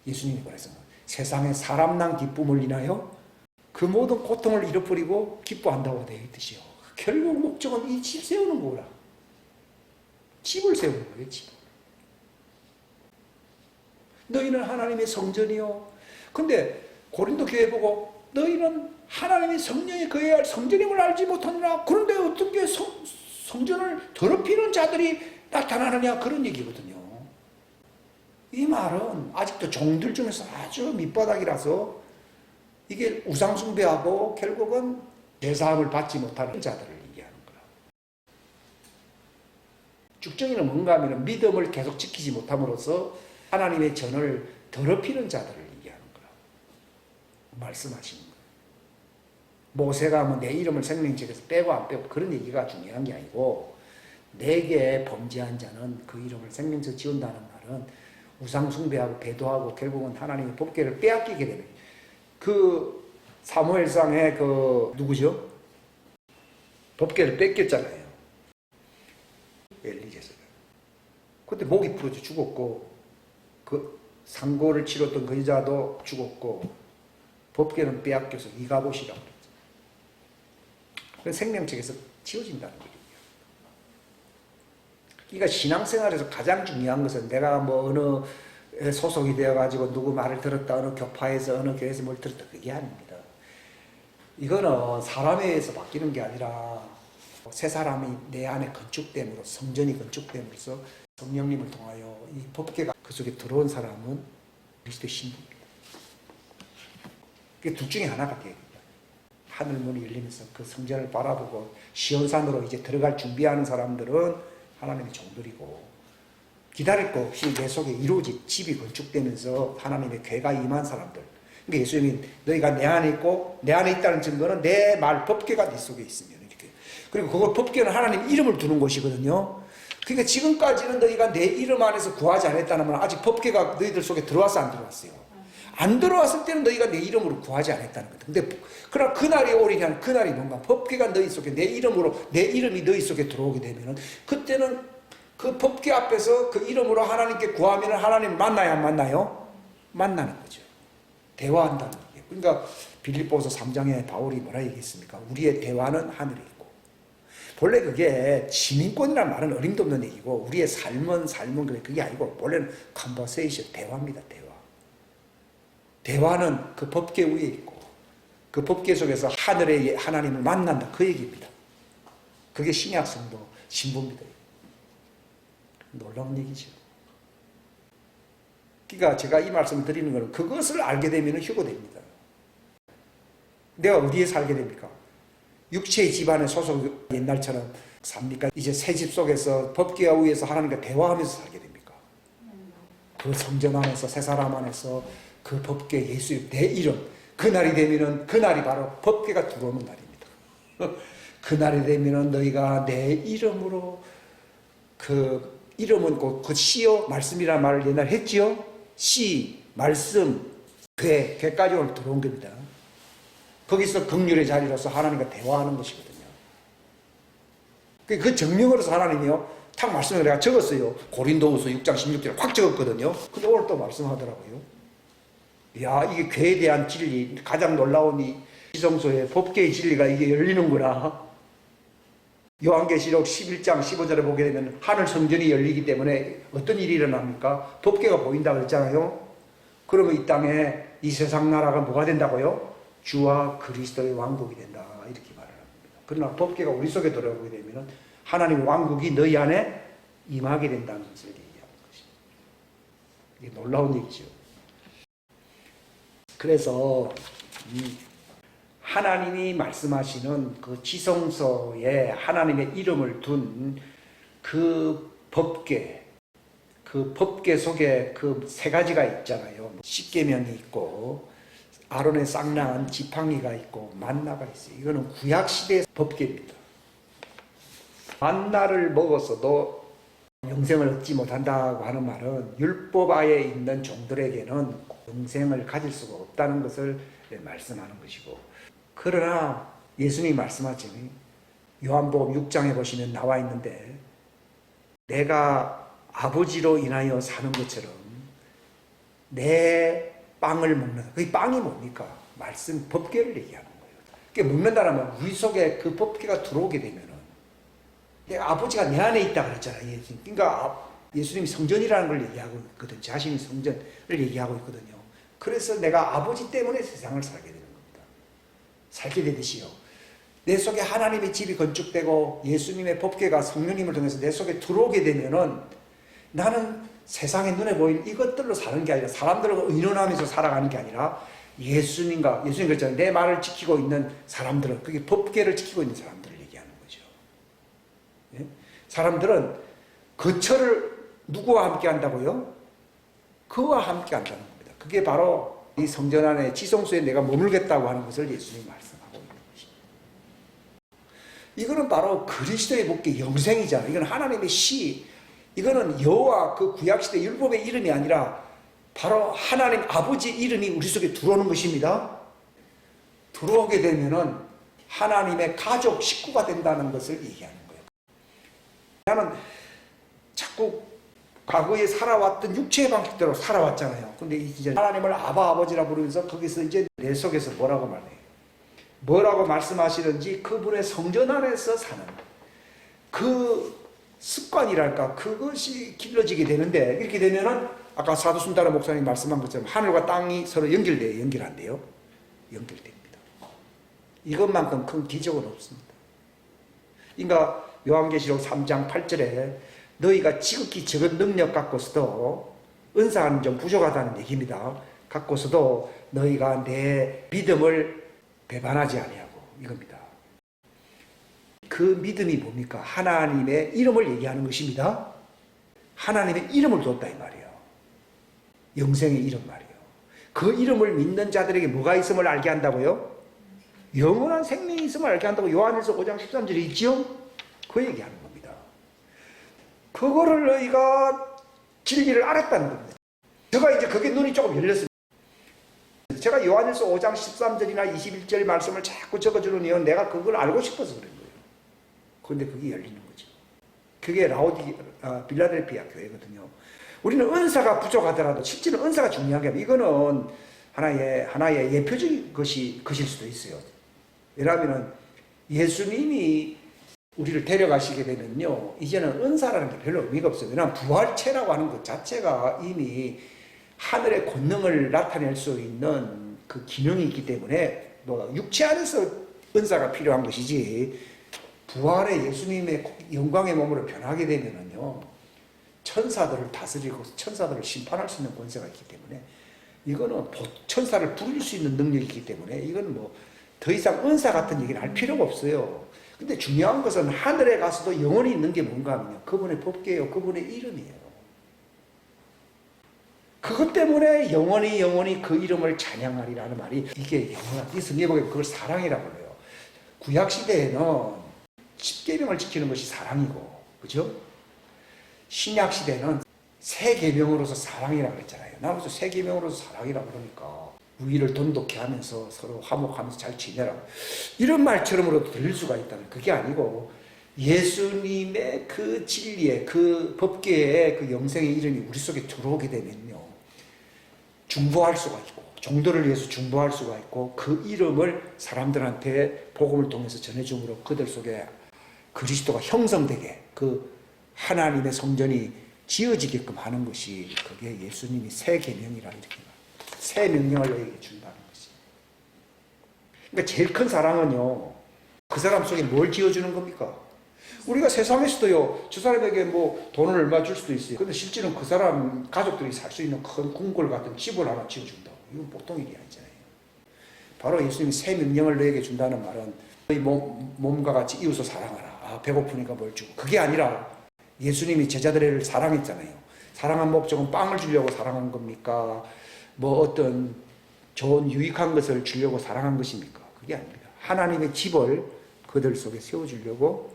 예수님이 그랬어요. 세상에 사람난 기쁨을 인하여 그 모든 고통을 잃어버리고 기뻐한다고 되어 있듯이요. 결국 목적은 이 집 세우는 거라. 집을 세우는 거예요, 집. 너희는 하나님의 성전이요. 근데 고린도 교회 보고 너희는 하나님의 성령에 거해야 할 성전임을 알지 못하느냐. 그런데 어떻게 성전을 더럽히는 자들이 나타나느냐. 그런 얘기거든요. 이 말은 아직도 종들 중에서 아주 밑바닥이라서 이게 우상숭배하고 결국은 제사함을 받지 못하는 자들을 얘기하는 거라. 죽정이는 뭔가 하면 믿음을 계속 지키지 못함으로써 하나님의 전을 더럽히는 자들을 얘기하는 거라. 말씀하시는 거예요. 모세가 뭐 내 이름을 생명책에서 빼고 안 빼고 그런 얘기가 중요한 게 아니고 내게 범죄한 자는 그 이름을 생명책 지운다는 말은 우상숭배하고 배도하고 결국은 하나님의 법궤를 빼앗기게 되는 거예요. 그 사무엘상의 그 누구죠? 법궤를 뺏겼잖아요. 엘리제스가. 그때 목이 부러져 죽었고 그 상고를 치렀던 그 여자도 죽었고 법궤는 빼앗겨서 이가봇이라고 그랬죠. 그래서 생명책에서 지워진다는 거예요. 그러니까 신앙생활에서 가장 중요한 것은 내가 뭐 어느 소속이 되어가지고 누구 말을 들었다, 어느 교파에서, 어느 교회에서 뭘 들었다, 그게 아닙니다. 이거는 사람에 의해서 바뀌는 게 아니라 새 사람이 내 안에 건축됨으로, 성전이 건축됨으로써 성령님을 통하여 이 법궤가 그 속에 들어온 사람은 그리스도의 신부입니다. 그게 둘 중에 하나가 돼요. 하늘문이 열리면서 그 성전을 바라보고 시온산으로 이제 들어갈 준비하는 사람들은 하나님의 종들이고, 기다릴 것 없이 내 속에 이루어진 집이 건축되면서 하나님의 괴가 임한 사람들. 그러니까 예수님이 너희가 내 안에 있고 내 안에 있다는 증거는 내 말 법궤가 네 속에 있으면 이렇게. 그리고 그걸 법궤는 하나님 이름을 두는 것이거든요. 그러니까 지금까지는 너희가 내 이름 안에서 구하지 않았다는 말은 아직 법궤가 너희들 속에 들어왔어 안 들어왔어요? 안 들어왔을 때는 너희가 내 이름으로 구하지 않았다는 거다. 근데 그러나 그날이 오리냐는 그날이 뭔가 법궤가 너희 속에 내 이름으로 내 이름이 너희 속에 들어오게 되면은 그때는 그 법궤 앞에서 그 이름으로 하나님께 구하면 하나님 만나야 안 만나요? 만나는 거죠. 대화한다는 얘기예요. 그러니까 빌립보서 3장에 바울이 뭐라 얘기했습니까? 우리의 대화는 하늘에 있고. 본래 그게 시민권이라는 말은 어림도 없는 얘기고 우리의 삶은 그게 아니고 원래는 conversation, 대화입니다. 대화는 그 법계 위에 있고 그 법계 속에서 하늘의 하나님을 만난다. 그 얘기입니다. 그게 신약성도 신부입니다. 놀라운 얘기죠. 그러니까 제가 이 말씀을 드리는 것은 그것을 알게 되면 휴거됩니다. 내가 어디에 살게 됩니까? 육체의 집안에 소속 옛날처럼 삽니까? 이제 새 집 속에서 법궤와 위에서 하나님과 대화하면서 살게 됩니까? 그 성전 안에서 새 사람 안에서 그 법궤 예수의 내 이름 그날이 되면은 그날이 바로 법궤가 들어오는 날입니다. 그날이 되면은 너희가 내 이름으로 그 이름은 그 시요 말씀이라는 말을 옛날에 했지요. 시 말씀 괴까지 오늘 들어온 겁니다. 거기서 긍휼의 자리로서 하나님과 대화하는 것이거든요. 그 정령으로서 하나님이요. 탁 말씀을 내가 적었어요. 고린도후서 6장 16절에 확 적었거든요. 근데 오늘 또 말씀하더라고요. 이야, 이게 괴에 대한 진리, 가장 놀라운 이 지성소의 법계의 진리가 이게 열리는구나. 요한계시록 11장 15절에 보게 되면 하늘 성전이 열리기 때문에 어떤 일이 일어납니까? 법계가 보인다고 그랬잖아요. 그러면 이 땅에 이 세상 나라가 뭐가 된다고요? 주와 그리스도의 왕국이 된다. 이렇게 말을 합니다. 그러나 법궤가 우리 속에 들어오게 되면 하나님의 왕국이 너희 안에 임하게 된다는 것을 얘기하는 것입니다. 이게 놀라운 얘기죠. 그래서 하나님이 말씀하시는 그 지성소에 하나님의 이름을 둔 그 법궤, 그 법궤 속에 그 세 가지가 있잖아요. 십계명이 있고 아론의 쌍난 지팡이가 있고 만나가 있어요. 이거는 구약시대의 법궤입니다. 만나를 먹어서도 영생을 얻지 못한다고 하는 말은 율법하에 있는 종들에게는 영생을 가질 수가 없다는 것을 말씀하는 것이고, 그러나 예수님이 말씀하시니 요한복음 6장에 보시면 나와 있는데 내가 아버지로 인하여 사는 것처럼 내 빵을 먹는다. 그 빵이 뭡니까? 말씀, 법궤를 얘기하는 거예요. 그러니까 먹는다라면 우리 속에 그 법궤가 들어오게 되면은 내가 아버지가 내 안에 있다 그랬잖아요. 그러니까 예수님이 성전이라는 걸 얘기하고 있거든. 자신이 성전을 얘기하고 있거든요. 그래서 내가 아버지 때문에 세상을 살게 되는 겁니다. 살게 되듯이요. 내 속에 하나님의 집이 건축되고 예수님의 법궤가 성령님을 통해서 내 속에 들어오게 되면은 나는 세상의 눈에 보이는 이것들로 사는 게 아니라 사람들과 의논하면서 살아가는 게 아니라 예수님 그랬잖아요. 내 말을 지키고 있는 사람들은, 그게 법궤를 지키고 있는 사람들을 얘기하는 거죠. 예? 사람들은 거처를 누구와 함께 한다고요? 그와 함께 한다는 겁니다. 그게 바로 이 성전 안에 지성소에 내가 머물겠다고 하는 것을 예수님이 말씀하고 있는 것입니다. 이거는 바로 그리스도의 복귀 영생이잖아요. 이건 하나님의 시, 이거는 여호와 그 구약시대 율법의 이름이 아니라 바로 하나님 아버지 이름이 우리 속에 들어오는 것입니다. 들어오게 되면은 하나님의 가족 식구가 된다는 것을 얘기하는 거예요. 나는 자꾸 과거에 살아왔던 육체의 방식대로 살아왔잖아요. 근데 이제 하나님을 아바 아버지라 부르면서 거기서 이제 내 속에서 뭐라고 말해요? 뭐라고 말씀하시는지 그분의 성전 안에서 사는 그 습관이랄까 그것이 길러지게 되는데, 이렇게 되면은 아까 사도 순다라 목사님 말씀한 것처럼 하늘과 땅이 서로 연결돼요? 연결 안 돼요? 연결됩니다. 이것만큼 큰 기적은 없습니다. 그러니까 요한계시록 3장 8절에 너희가 지극히 적은 능력 갖고서도 은사는 좀 부족하다는 얘기입니다. 갖고서도 너희가 내 믿음을 배반하지 아니하고, 이겁니다. 그 믿음이 뭡니까? 하나님의 이름을 얘기하는 것입니다. 하나님의 이름을 뒀다 이 말이에요. 영생의 이름 말이에요. 그 이름을 믿는 자들에게 뭐가 있음을 알게 한다고요? 영원한 생명이 있음을 알게 한다고 요한일서 5장 13절에 있지요? 그 얘기하는 겁니다. 그거를 너희가 진리를 알았다는 겁니다. 제가 이제 그게 눈이 조금 열렸습니다. 제가 요한일서 5장 13절이나 21절 말씀을 자꾸 적어주는 이유는 내가 그걸 알고 싶어서 그런 거예요. 그런데 그게 열리는 거죠. 그게 빌라델피아 교회거든요. 우리는 은사가 부족하더라도 실제로 은사가 중요한 게 아니라 이거는 하나의 예표적인 것일 수도 있어요. 왜냐하면 예수님이 우리를 데려가시게 되면요, 이제는 은사라는 게 별로 의미가 없어요. 왜냐하면 부활체라고 하는 것 자체가 이미 하늘의 권능을 나타낼 수 있는 그 기능이 있기 때문에 뭐 육체 안에서 은사가 필요한 것이지, 부활의 예수님의 영광의 몸으로 변하게 되면은요, 천사들을 다스리고 천사들을 심판할 수 있는 권세가 있기 때문에, 이거는 천사를 부릴 수 있는 능력이 있기 때문에 이건 뭐 더 이상 은사 같은 얘기는 할 필요가 없어요. 근데 중요한 것은 하늘에 가서도 영원히 있는 게 뭔가 하면요, 그분의 법궤예요. 그분의 이름이에요. 그것 때문에 영원히 그 이름을 찬양하리라는 말이, 이게 영원한, 이 성경에 보면 그걸 사랑이라고 불러요. 구약시대에는 십계명을 지키는 것이 사랑이고, 그죠? 신약시대는 새 계명으로서 사랑이라고 그랬잖아요. 나무서 새 계명으로서 사랑이라고 그러니까 우리를 돈독해 하면서 서로 화목하면서 잘 지내라, 이런 말처럼으로도 들릴 수가 있다는, 그게 아니고 예수님의 그 진리의 그 법궤의 그 영생의 이름이 우리 속에 들어오게 되면요, 중보할 수가 있고, 종도를 위해서 중보할 수가 있고, 그 이름을 사람들한테 복음을 통해서 전해줌으로 그들 속에 그리스도가 형성되게, 그 하나님의 성전이 지어지게끔 하는 것이, 그게 예수님이 새 계명이라, 이렇게 새 명령을 너에게 준다는 것이. 그러니까 제일 큰 사랑은요, 그 사람 속에 뭘 지어주는 겁니까? 우리가 세상에서도요, 저 사람에게 뭐 돈을 얼마 줄 수도 있어요. 근데 실제로는 그 사람 가족들이 살 수 있는 큰 궁궐 같은 집을 하나 지어준다고. 이건 보통 일이 아니잖아요. 바로 예수님이 새 명령을 너에게 준다는 말은, 너희 몸과 같이 이웃을 사랑하라. 아, 배고프니까 뭘 주고. 그게 아니라 예수님이 제자들을 사랑했잖아요. 사랑한 목적은 빵을 주려고 사랑한 겁니까? 뭐 어떤 좋은 유익한 것을 주려고 사랑한 것입니까? 그게 아닙니다. 하나님의 집을 그들 속에 세워주려고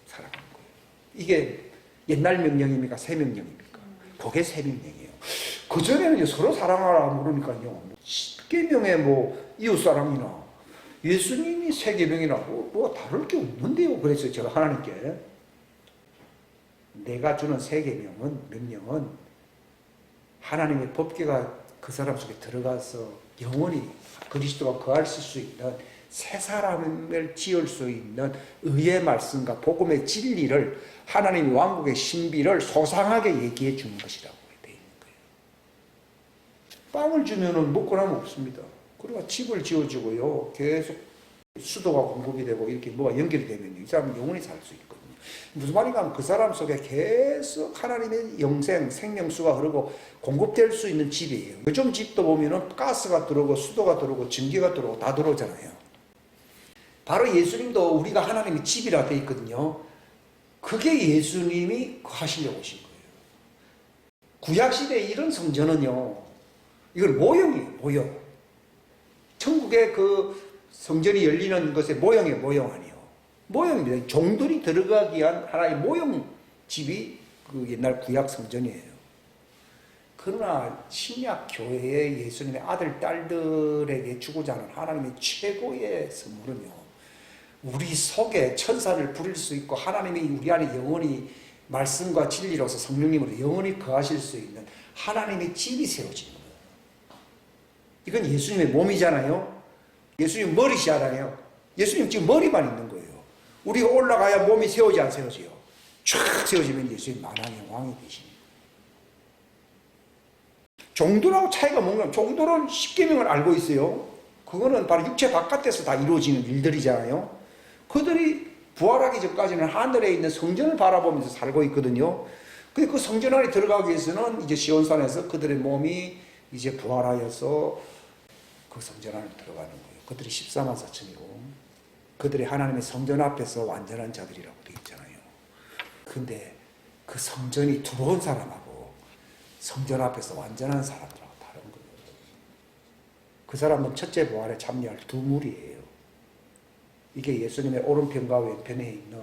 사랑한 거예요. 이게 옛날 명령입니까? 새 명령입니까? 그게 새 명령이에요. 그전에는 서로 사랑하라 그러니까요, 십계명에 뭐 이웃사랑이나 예수님이 새 계명이나 뭐 다를 게 없는데요. 그래서 제가 하나님께, 내가 주는 새 계명은, 명령은 하나님의 법궤가 그 사람 속에 들어가서 영원히 그리스도가 거할 수 있는 새 사람을 지을 수 있는 의의 말씀과 복음의 진리를, 하나님의 왕국의 신비를 소상하게 얘기해 주는 것이라고 되어 있는 거예요. 빵을 주면은 먹고 나면 없습니다. 그러니까 집을 지어주고요, 계속 수도가 공급이 되고 이렇게 뭐가 연결이 되면 이 사람은 영원히 살 수 있거든요. 무슨 말인가 하면, 그 사람 속에 계속 하나님의 영생, 생명수가 흐르고 공급될 수 있는 집이에요. 요즘 집도 보면은 가스가 들어오고 수도가 들어오고 전기가 들어오고 다 들어오잖아요. 바로 예수님도 우리가 하나님의 집이라 되어 있거든요. 그게 예수님이 하시려고 오신 거예요. 구약시대에 이런 성전은요, 이걸 모형이에요, 모형. 천국의 그 성전이 열리는 것의 모형이에요, 모형 아니에요. 모형입니다. 종들이 들어가기 위한 하나의 모형 집이 그 옛날 구약 성전이에요. 그러나 신약 교회의 예수님의 아들, 딸들에게 주고자 하는 하나님의 최고의 선물은요, 우리 속에 천사를 부릴 수 있고, 하나님이 우리 안에 영원히 말씀과 진리로서 성령님으로 영원히 거하실 수 있는 하나님의 집이 세워지는 거예요. 이건 예수님의 몸이잖아요. 예수님 머리시잖아요. 예수님 지금 머리만 있는 거예요. 우리가 올라가야 몸이 세워지 안 세워져요. 쫙 세워지면 예수님 만왕의 왕이 되십니다. 종들하고 차이가 뭔가, 종들은 십계명을 알고 있어요. 그거는 바로 육체 바깥에서 다 이루어지는 일들이잖아요. 그들이 부활하기 전까지는 하늘에 있는 성전을 바라보면서 살고 있거든요. 근데 그 성전 안에 들어가기 위해서는 이제 시온산에서 그들의 몸이 이제 부활하여서 그 성전 안에 들어가는 거예요. 그들이 14만 4천이고, 그들이 하나님의 성전 앞에서 완전한 자들이라고 되어 있잖아요. 근데 그 성전이 들어온 사람하고 성전 앞에서 완전한 사람들하고 다른 거예요. 그 사람은 첫째 부활에 참여할 두 무리예요. 이게 예수님의 오른편과 왼편에 있는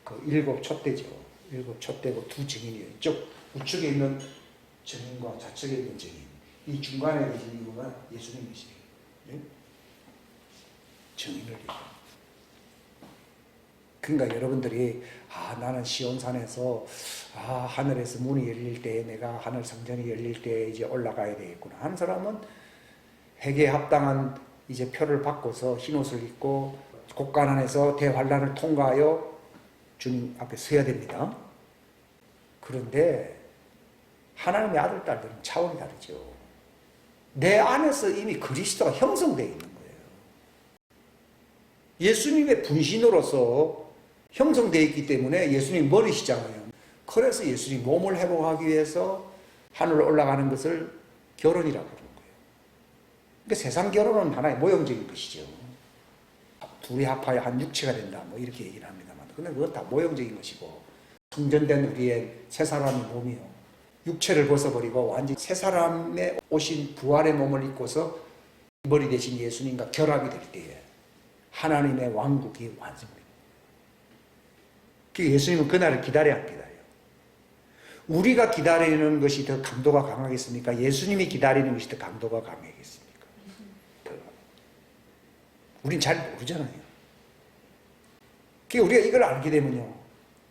그 일곱 촛대죠. 일곱 촛대고 두 증인이에요. 이쪽 우측에 있는 증인과 좌측에 있는 증인. 이 중간에 계신 이분은 예수님이시에요. 예? 증인을 얘기합니다. 그러니까 여러분들이, 나는 시온산에서 하늘에서 문이 열릴 때, 내가 하늘 성전이 열릴 때 이제 올라가야 되겠구나 하는 사람은 회개에 합당한 이제 표를 받고서 흰옷을 입고 곡간안에서 대환란을 통과하여 주님 앞에 서야 됩니다. 그런데 하나님의 아들, 딸들은 차원이 다르죠. 내 안에서 이미 그리스도가 형성되어 있는 거예요. 예수님의 분신으로서 형성되어 있기 때문에 예수님 머리시잖아요. 그래서 예수님 몸을 회복하기 위해서 하늘로 올라가는 것을 결혼이라고 그러는 거예요. 그러니까 세상 결혼은 하나의 모형적인 것이죠. 둘이 합하여 한 육체가 된다, 뭐 이렇게 얘기를 합니다만, 근데 그건 다 모형적인 것이고, 성전된 우리의 새 사람의 몸이요, 육체를 벗어버리고 완전히 새 사람의 오신 부활의 몸을 입고서 머리 대신 예수님과 결합이 될 때에 하나님의 왕국이 완성됩니다. 예수님은 그날을 기다려야 합니다. 우리가 기다리는 것이 더 강도가 강하겠습니까? 예수님이 기다리는 것이 더 강도가 강하겠습니까? 우린 잘 모르잖아요. 우리가 이걸 알게 되면요,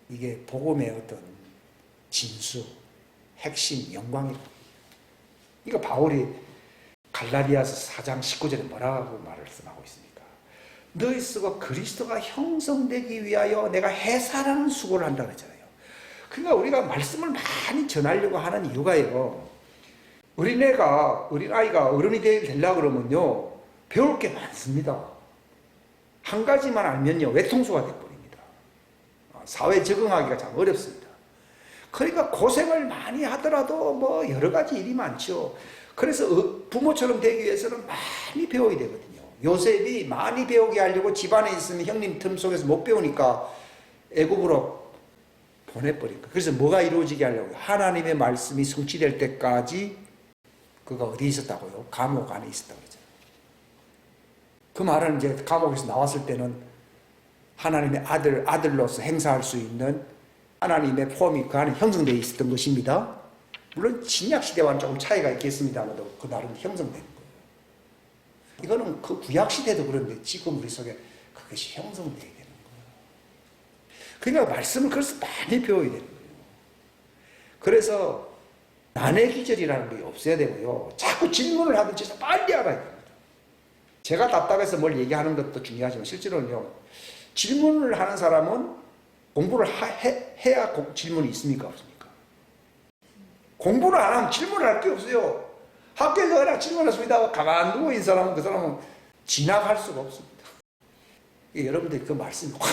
이게 복음의 어떤 진수, 핵심, 영광이라고. 이거 바울이 갈라디아서 4장 19절에 뭐라고 말씀하고 있습니까? 너희 속에 그리스도가 형성되기 위하여 내가 해사라는 수고를 한다 그랬잖아요. 그러니까 우리가 말씀을 많이 전하려고 하는 이유가요, 어린아이가 어른이 되려고 그러면요, 배울 게 많습니다. 한 가지만 알면요, 외통수가 되어버립니다. 사회에 적응하기가 참 어렵습니다. 그러니까 고생을 많이 하더라도 뭐 여러 가지 일이 많죠. 그래서 부모처럼 되기 위해서는 많이 배워야 되거든요. 요셉이 많이 배우게 하려고 집안에 있으면 형님 틈 속에서 못 배우니까 애굽으로 보내버린 거예요. 그래서 뭐가 이루어지게 하려고요? 하나님의 말씀이 성취될 때까지 그가 어디 있었다고요? 감옥 안에 있었다고 그러잖아요. 그 말은 이제 감옥에서 나왔을 때는 하나님의 아들로서 행사할 수 있는 하나님의 폼이 그 안에 형성되어 있었던 것입니다. 물론 신약시대와는 조금 차이가 있겠습니다만 그날은 형성되는 거예요. 이거는 그 구약시대도 그런데 지금 우리 속에 그것이 형성되어야 되는 거예요. 그러니까 말씀을 그래서 많이 배워야 되는 거예요. 그래서 난해 기절이라는 게 없어야 되고요, 자꾸 질문을 하면 진짜 빨리 알아야 됩니다. 제가 답답해서 뭘 얘기하는 것도 중요하지만 실제로는요, 질문을 하는 사람은 공부를 해야 질문이 있습니까? 없습니까? 공부를 안 하면 질문을 할 게 없어요. 학교에서 그냥 질문했습니다. 가만 누워 있는 사람은 그 사람은 진학할 수가 없습니다. 여러분들이 그 말씀이 확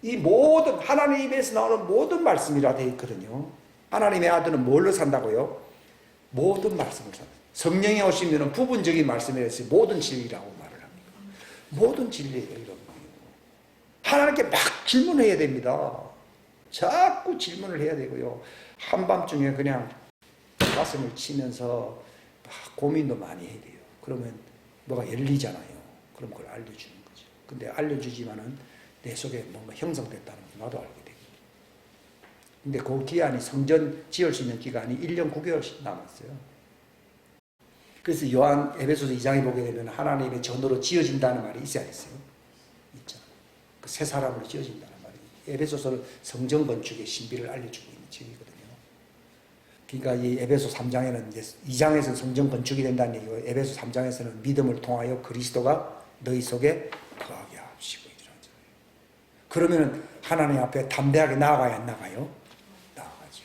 이 모든 하나님에서 나오는 모든 말씀이라 되어 있거든요. 하나님의 아들은 뭘로 산다고요? 모든 말씀을 산다. 성령이 오시면 부분적인 말씀이라서 모든 진리라고 말을 합니다. 모든 진리예요, 이런 거예요. 하나님께 막 질문해야 됩니다. 자꾸 질문을 해야 되고요. 한밤중에 그냥 가슴을 치면서 막 고민도 많이 해야 돼요. 그러면 뭐가 열리잖아요. 그럼 그걸 알려주는 거죠. 근데 알려주지만은 내 속에 뭔가 형성됐다는 걸 나도 알게 되고. 근데 그 기한이 성전 지을 수 있는 기간이 1년 9개월씩 남았어요. 그래서 에베소서 2장에 보게 되면 하나님의 전으로 지어진다는 말이 있어야 했어요. 있죠. 그 새 사람으로 지어진다는 말이. 에베소서는 성전 건축의 신비를 알려주고 있는 책이거든요. 그러니까 이 에베소 3장에는 이제 2장에서는 성전 건축이 된다는 얘기고, 에베소 3장에서는 믿음을 통하여 그리스도가 너희 속에 거하게 하시고 이러잖아요. 그러면은 하나님 앞에 담대하게 나아가야 안 나가요? 나아가죠.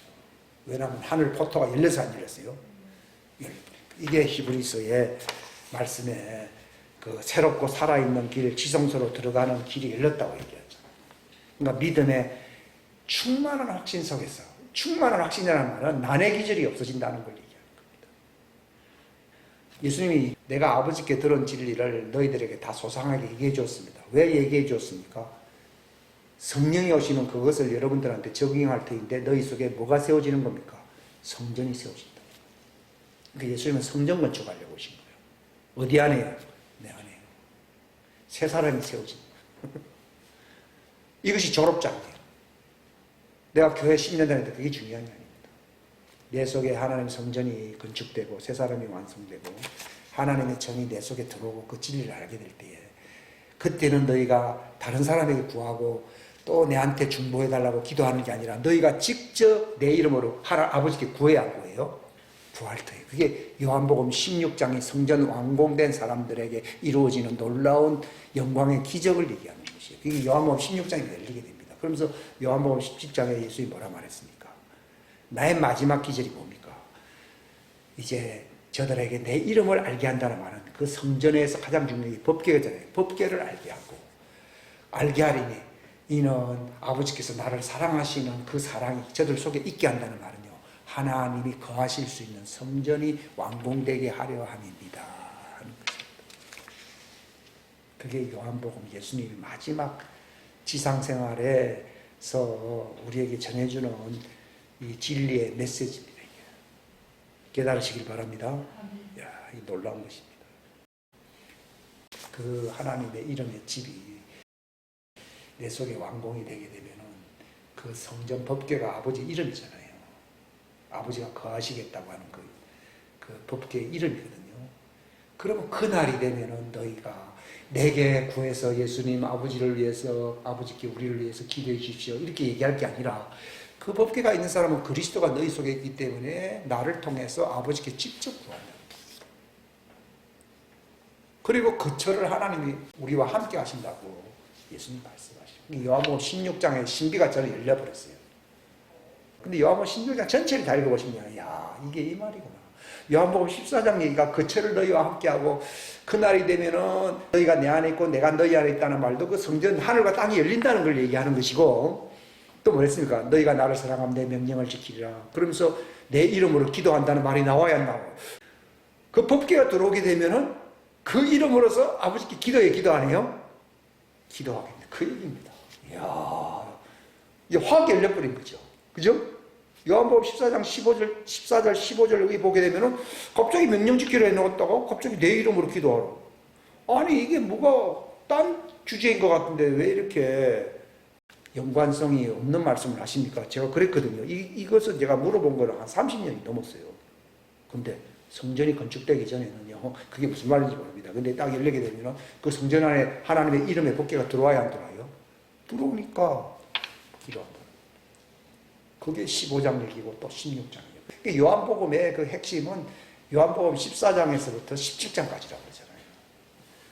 왜냐하면 하늘 포토가 열려서 안 열렸어요? 열려버리니까. 이게 히브리서의 말씀에 그 새롭고 살아있는 길, 지성소로 들어가는 길이 열렸다고 얘기하죠. 그러니까 믿음의 충만한 확신 속에서, 충만한 확신이라는 말은 난해 기절이 없어진다는 걸 얘기하는 겁니다. 예수님이 내가 아버지께 들은 진리를 너희들에게 다 소상하게 얘기해 줬습니다. 왜 얘기해 줬습니까? 성령이 오시면 그것을 여러분들한테 적용할 터인데 너희 속에 뭐가 세워지는 겁니까? 성전이 세워진다. 그러니까 예수님은 성전 건축하려고 오신 거예요. 어디 안에요? 내 안에요. 새 사람이 세워진 거예요. 이것이 졸업장이에요. 내가 교회 10년 다녔는데 그게 중요한 게 아닙니다. 내 속에 하나님 성전이 건축되고 새 사람이 완성되고 하나님의 정이 내 속에 들어오고 그 진리를 알게 될 때에, 그때는 너희가 다른 사람에게 구하고 또 내한테 중보해달라고 기도하는 게 아니라 너희가 직접 내 이름으로 아버지께 구해야 한 거예요. 부활터예요. 그게 요한복음 16장의 성전 완공된 사람들에게 이루어지는 놀라운 영광의 기적을 얘기하는 것이에요. 그게 요한복음 16장이 열리게 됩니다. 그러면서 요한복음 17장에 예수님이 뭐라 말했습니까? 나의 마지막 기절이 뭡니까? 이제 저들에게 내 이름을 알게 한다는 말은 그 성전에서 가장 중요한 게 법궤잖아요. 법궤를 알게 하리니 이는 아버지께서 나를 사랑하시는 그 사랑이 저들 속에 있게 한다는 말은요, 하나님이 거하실 수 있는 성전이 완공되게 하려 함입니다 하는 것입니다. 그게 요한복음 예수님이 마지막 지상생활에서 우리에게 전해주는 이 진리의 메시지입니다. 깨달으시길 바랍니다. 야, 이 놀라운 것입니다. 그 하나님의 이름의 집이 내 속에 완공이 되게 되면은 그 성전 법궤가 아버지 이름이잖아요. 아버지가 거하시겠다고 하는 그 법궤의 이름이거든요. 그러면 그날이 되면은 너희가 내게 구해서 예수님 아버지를 위해서, 아버지께 우리를 위해서 기도해 주십시오 이렇게 얘기할 게 아니라, 그 법궤가 있는 사람은 그리스도가 너희 속에 있기 때문에 나를 통해서 아버지께 직접 구한다. 그리고 그 철을 하나님이 우리와 함께 하신다고 예수님 말씀하시고, 요한복음 16장에 신비가 저는 열려버렸어요. 근데 요한복음 16장 전체를 다 읽어보시면 야, 이게 이 말이구나. 요한복음 14장 얘기가 그 철을 너희와 함께하고 그날이 되면은 너희가 내 안에 있고 내가 너희 안에 있다는 말도 그 성전 하늘과 땅이 열린다는 걸 얘기하는 것이고, 또 뭐랬습니까? 너희가 나를 사랑하면 내 명령을 지키리라. 그러면서 내 이름으로 기도한다는 말이 나와야 안 나와요. 그 법궤가 들어오게 되면은 그 이름으로서 아버지께 기도 안 해요? 기도하겠네. 그 얘기입니다. 이야, 이게 확 열려버린 거죠. 그죠? 요한복음 14장 14절 15절 여기 보게 되면은 갑자기 명령 지키려 해놓았다가 갑자기 내 이름으로 기도하라. 아니, 이게 뭐가 딴 주제인 것 같은데 왜 이렇게 연관성이 없는 말씀을 하십니까? 제가 그랬거든요. 이것은 제가 물어본 거는 한 30년이 넘었어요. 근데 성전이 건축되기 전에는요, 그게 무슨 말인지 모릅니다. 근데 딱 열리게 되면 그 성전 안에 하나님의 이름의 법궤가 들어와야 안 들어와요? 들어오니까 기도한다. 그게 15장 얘기고 또 16장이에요. 요한복음의 그 핵심은 요한복음 14장에서부터 17장까지라고 그러잖아요.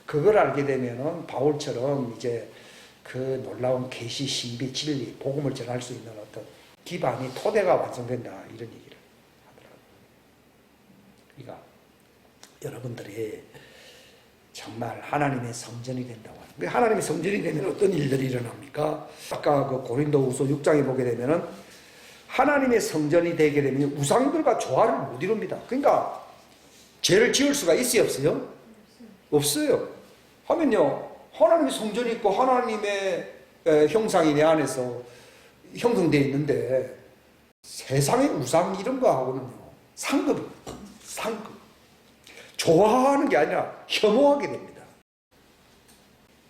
그걸 알게 되면은 바울처럼 이제 그 놀라운 계시, 신비, 진리, 복음을 전할 수 있는 어떤 기반이, 토대가 완성된다, 이런 얘기를 하더라고요. 그러니까 여러분들이 정말 하나님의 성전이 된다고 하는 거예요. 하나님의 성전이 되면 어떤 일들이 일어납니까? 아까 그 고린도후서 6장에 보게 되면은 하나님의 성전이 되게 되면 우상들과 조화를 못 이룹니다. 그러니까 죄를 지을 수가 있어요, 없어요? 없어요. 하면요, 하나님의 성전이 있고 하나님의 형상이 내 안에서 형성되어 있는데 세상의 우상 이런 거하고는요 상급입니다. 상급. 좋아하는 게 아니라 혐오하게 됩니다.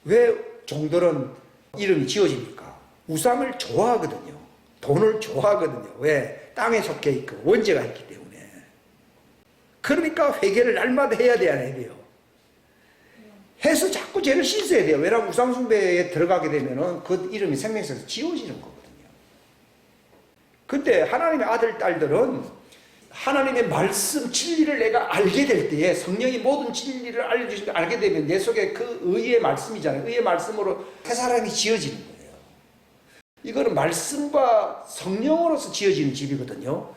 왜 종들은 이름이 지어집니까? 우상을 좋아하거든요. 돈을 좋아하거든요. 왜? 땅에 속해 있고 원죄가 있기 때문에. 그러니까 회개를 날마다 해야 돼야 해요. 해서 자꾸 죄를 씻어야 돼요. 왜냐하면 우상숭배에 들어가게 되면은 그 이름이 생명에서 지워지는 거거든요. 근데 하나님의 아들, 딸들은 하나님의 말씀, 진리를 내가 알게 될 때에, 성령이 모든 진리를 알려주신 걸 알게 되면 내 속에 그 의의 말씀이잖아요. 의의 말씀으로 새 사람이 지어지는 거예요. 이거는 말씀과 성령으로서 지어지는 집이거든요.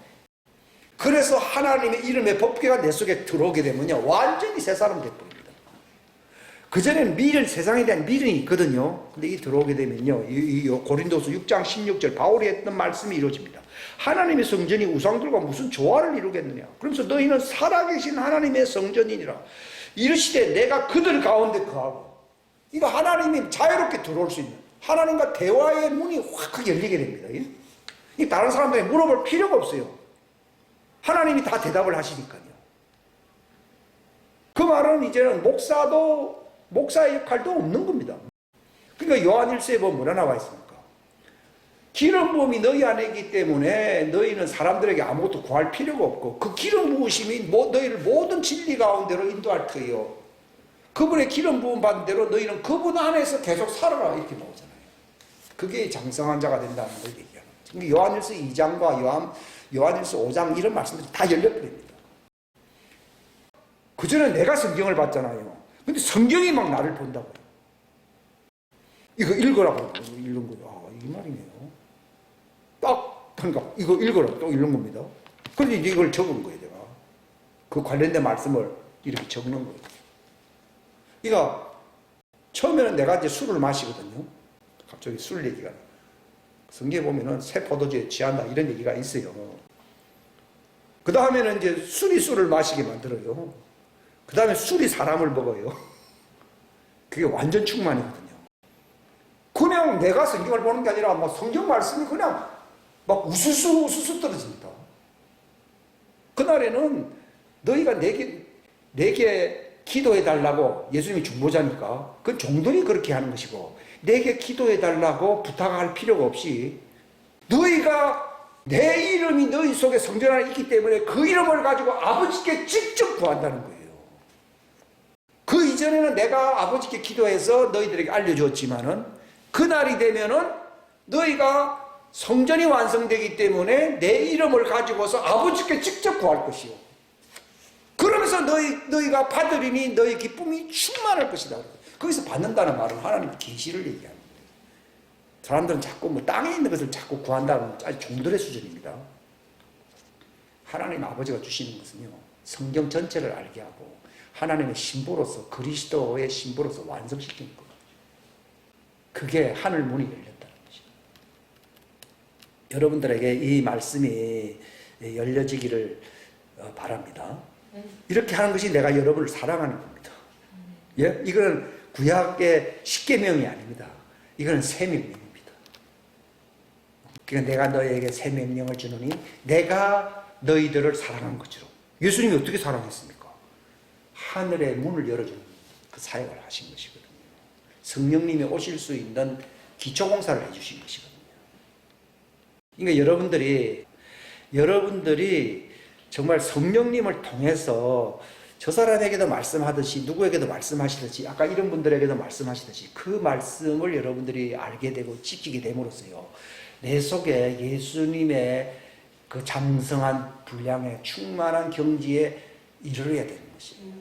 그래서 하나님의 이름의 법궤가 내 속에 들어오게 되면요 완전히 새 사람 돼버립니다. 그전에는 미련, 세상에 대한 미련이 있거든요. 근데 이 들어오게 되면요, 이 고린도서 6장 16절 바울이 했던 말씀이 이루어집니다. 하나님의 성전이 우상들과 무슨 조화를 이루겠느냐. 그러면서 너희는 살아계신 하나님의 성전이니라. 이르시되 내가 그들 가운데 거하고. 이거 하나님이 자유롭게 들어올 수 있는, 하나님과 대화의 문이 확 열리게 됩니다. 이 다른 사람들에게 물어볼 필요가 없어요. 하나님이 다 대답을 하시니까요. 그 말은 이제는 목사의 역할도 없는 겁니다. 그러니까 요한일서에 보면 뭐라 나와 있습니까? 기름 부음이 너희 안에 있기 때문에 너희는 사람들에게 아무것도 구할 필요가 없고 그 기름 부으심이 너희를 모든 진리 가운데로 인도할 터이요. 그분의 기름 부음 받은 대로 너희는 그분 안에서 계속 살아라, 이렇게 나오잖아요. 그게 장성한 자가 된다는 걸 얘기하는 거죠. 요한일서 2장과 요한일서 5장 이런 말씀들이 다 열려버립니다. 그전에 내가 성경을 봤잖아요. 근데 성경이 막 나를 본다고요. 이거 읽으라고 읽는 거예요. 아, 이 말이네요. 딱, 그러니까 이거 읽으라 또 읽는 겁니다. 그래서 이제 이걸 적은 거예요, 제가. 그 관련된 말씀을 이렇게 적는 거예요. 그러니까 처음에는 내가 이제 술을 마시거든요. 갑자기 술 얘기가. 성경에 보면은 새 포도주에 취한다 이런 얘기가 있어요. 그 다음에는 이제 술이 술을 마시게 만들어요. 그 다음에 술이 사람을 먹어요. 그게 완전 충만이거든요. 그냥 내가 성경을 보는 게 아니라 막 성경 말씀이 그냥 막 우수수 떨어집니다. 그날에는 너희가 내게 기도해 달라고, 예수님이 중보자니까 그건 종들이 그렇게 하는 것이고, 내게 기도해 달라고 부탁할 필요가 없이 너희가 내 이름이 너희 속에 성전 안에 있기 때문에 그 이름을 가지고 아버지께 직접 구한다는 거예요. 그 이전에는 내가 아버지께 기도해서 너희들에게 알려주었지만은 그날이 되면은 너희가 성전이 완성되기 때문에 내 이름을 가지고서 아버지께 직접 구할 것이요. 그러면서 너희가 받으리니 너희 기쁨이 충만할 것이다. 거기서 받는다는 말은 하나님의 계시를 얘기하는 거예요. 사람들은 자꾸 뭐 땅에 있는 것을 자꾸 구한다는 아주 종들의 수준입니다. 하나님 아버지가 주시는 것은요, 성경 전체를 알게 하고 하나님의 신부로서, 그리스도의 신부로서 완성시키는 거예요. 그게 하늘 문이 열렸다는 것이죠. 여러분들에게 이 말씀이 열려지기를 바랍니다. 이렇게 하는 것이 내가 여러분을 사랑하는 겁니다. 예? 이거는 구약의 십계명이 아닙니다. 이거는 새 명령입니다. 그러니까 내가 너희에게 새 명령을 주노니 내가 너희들을 사랑한 것처럼. 예수님이 어떻게 사랑했습니까? 하늘의 문을 열어주는 그 사역을 하신 것이거든요. 성령님이 오실 수 있는 기초공사를 해주신 것이거든요. 그러니까 여러분들이 정말 성령님을 통해서 저 사람에게도 말씀하듯이, 누구에게도 말씀하시듯이, 아까 이런 분들에게도 말씀하시듯이 그 말씀을 여러분들이 알게 되고 지키게 됨으로써요, 내 속에 예수님의 그 장성한 분량에 충만한 경지에 이르러야 되는 것이에요.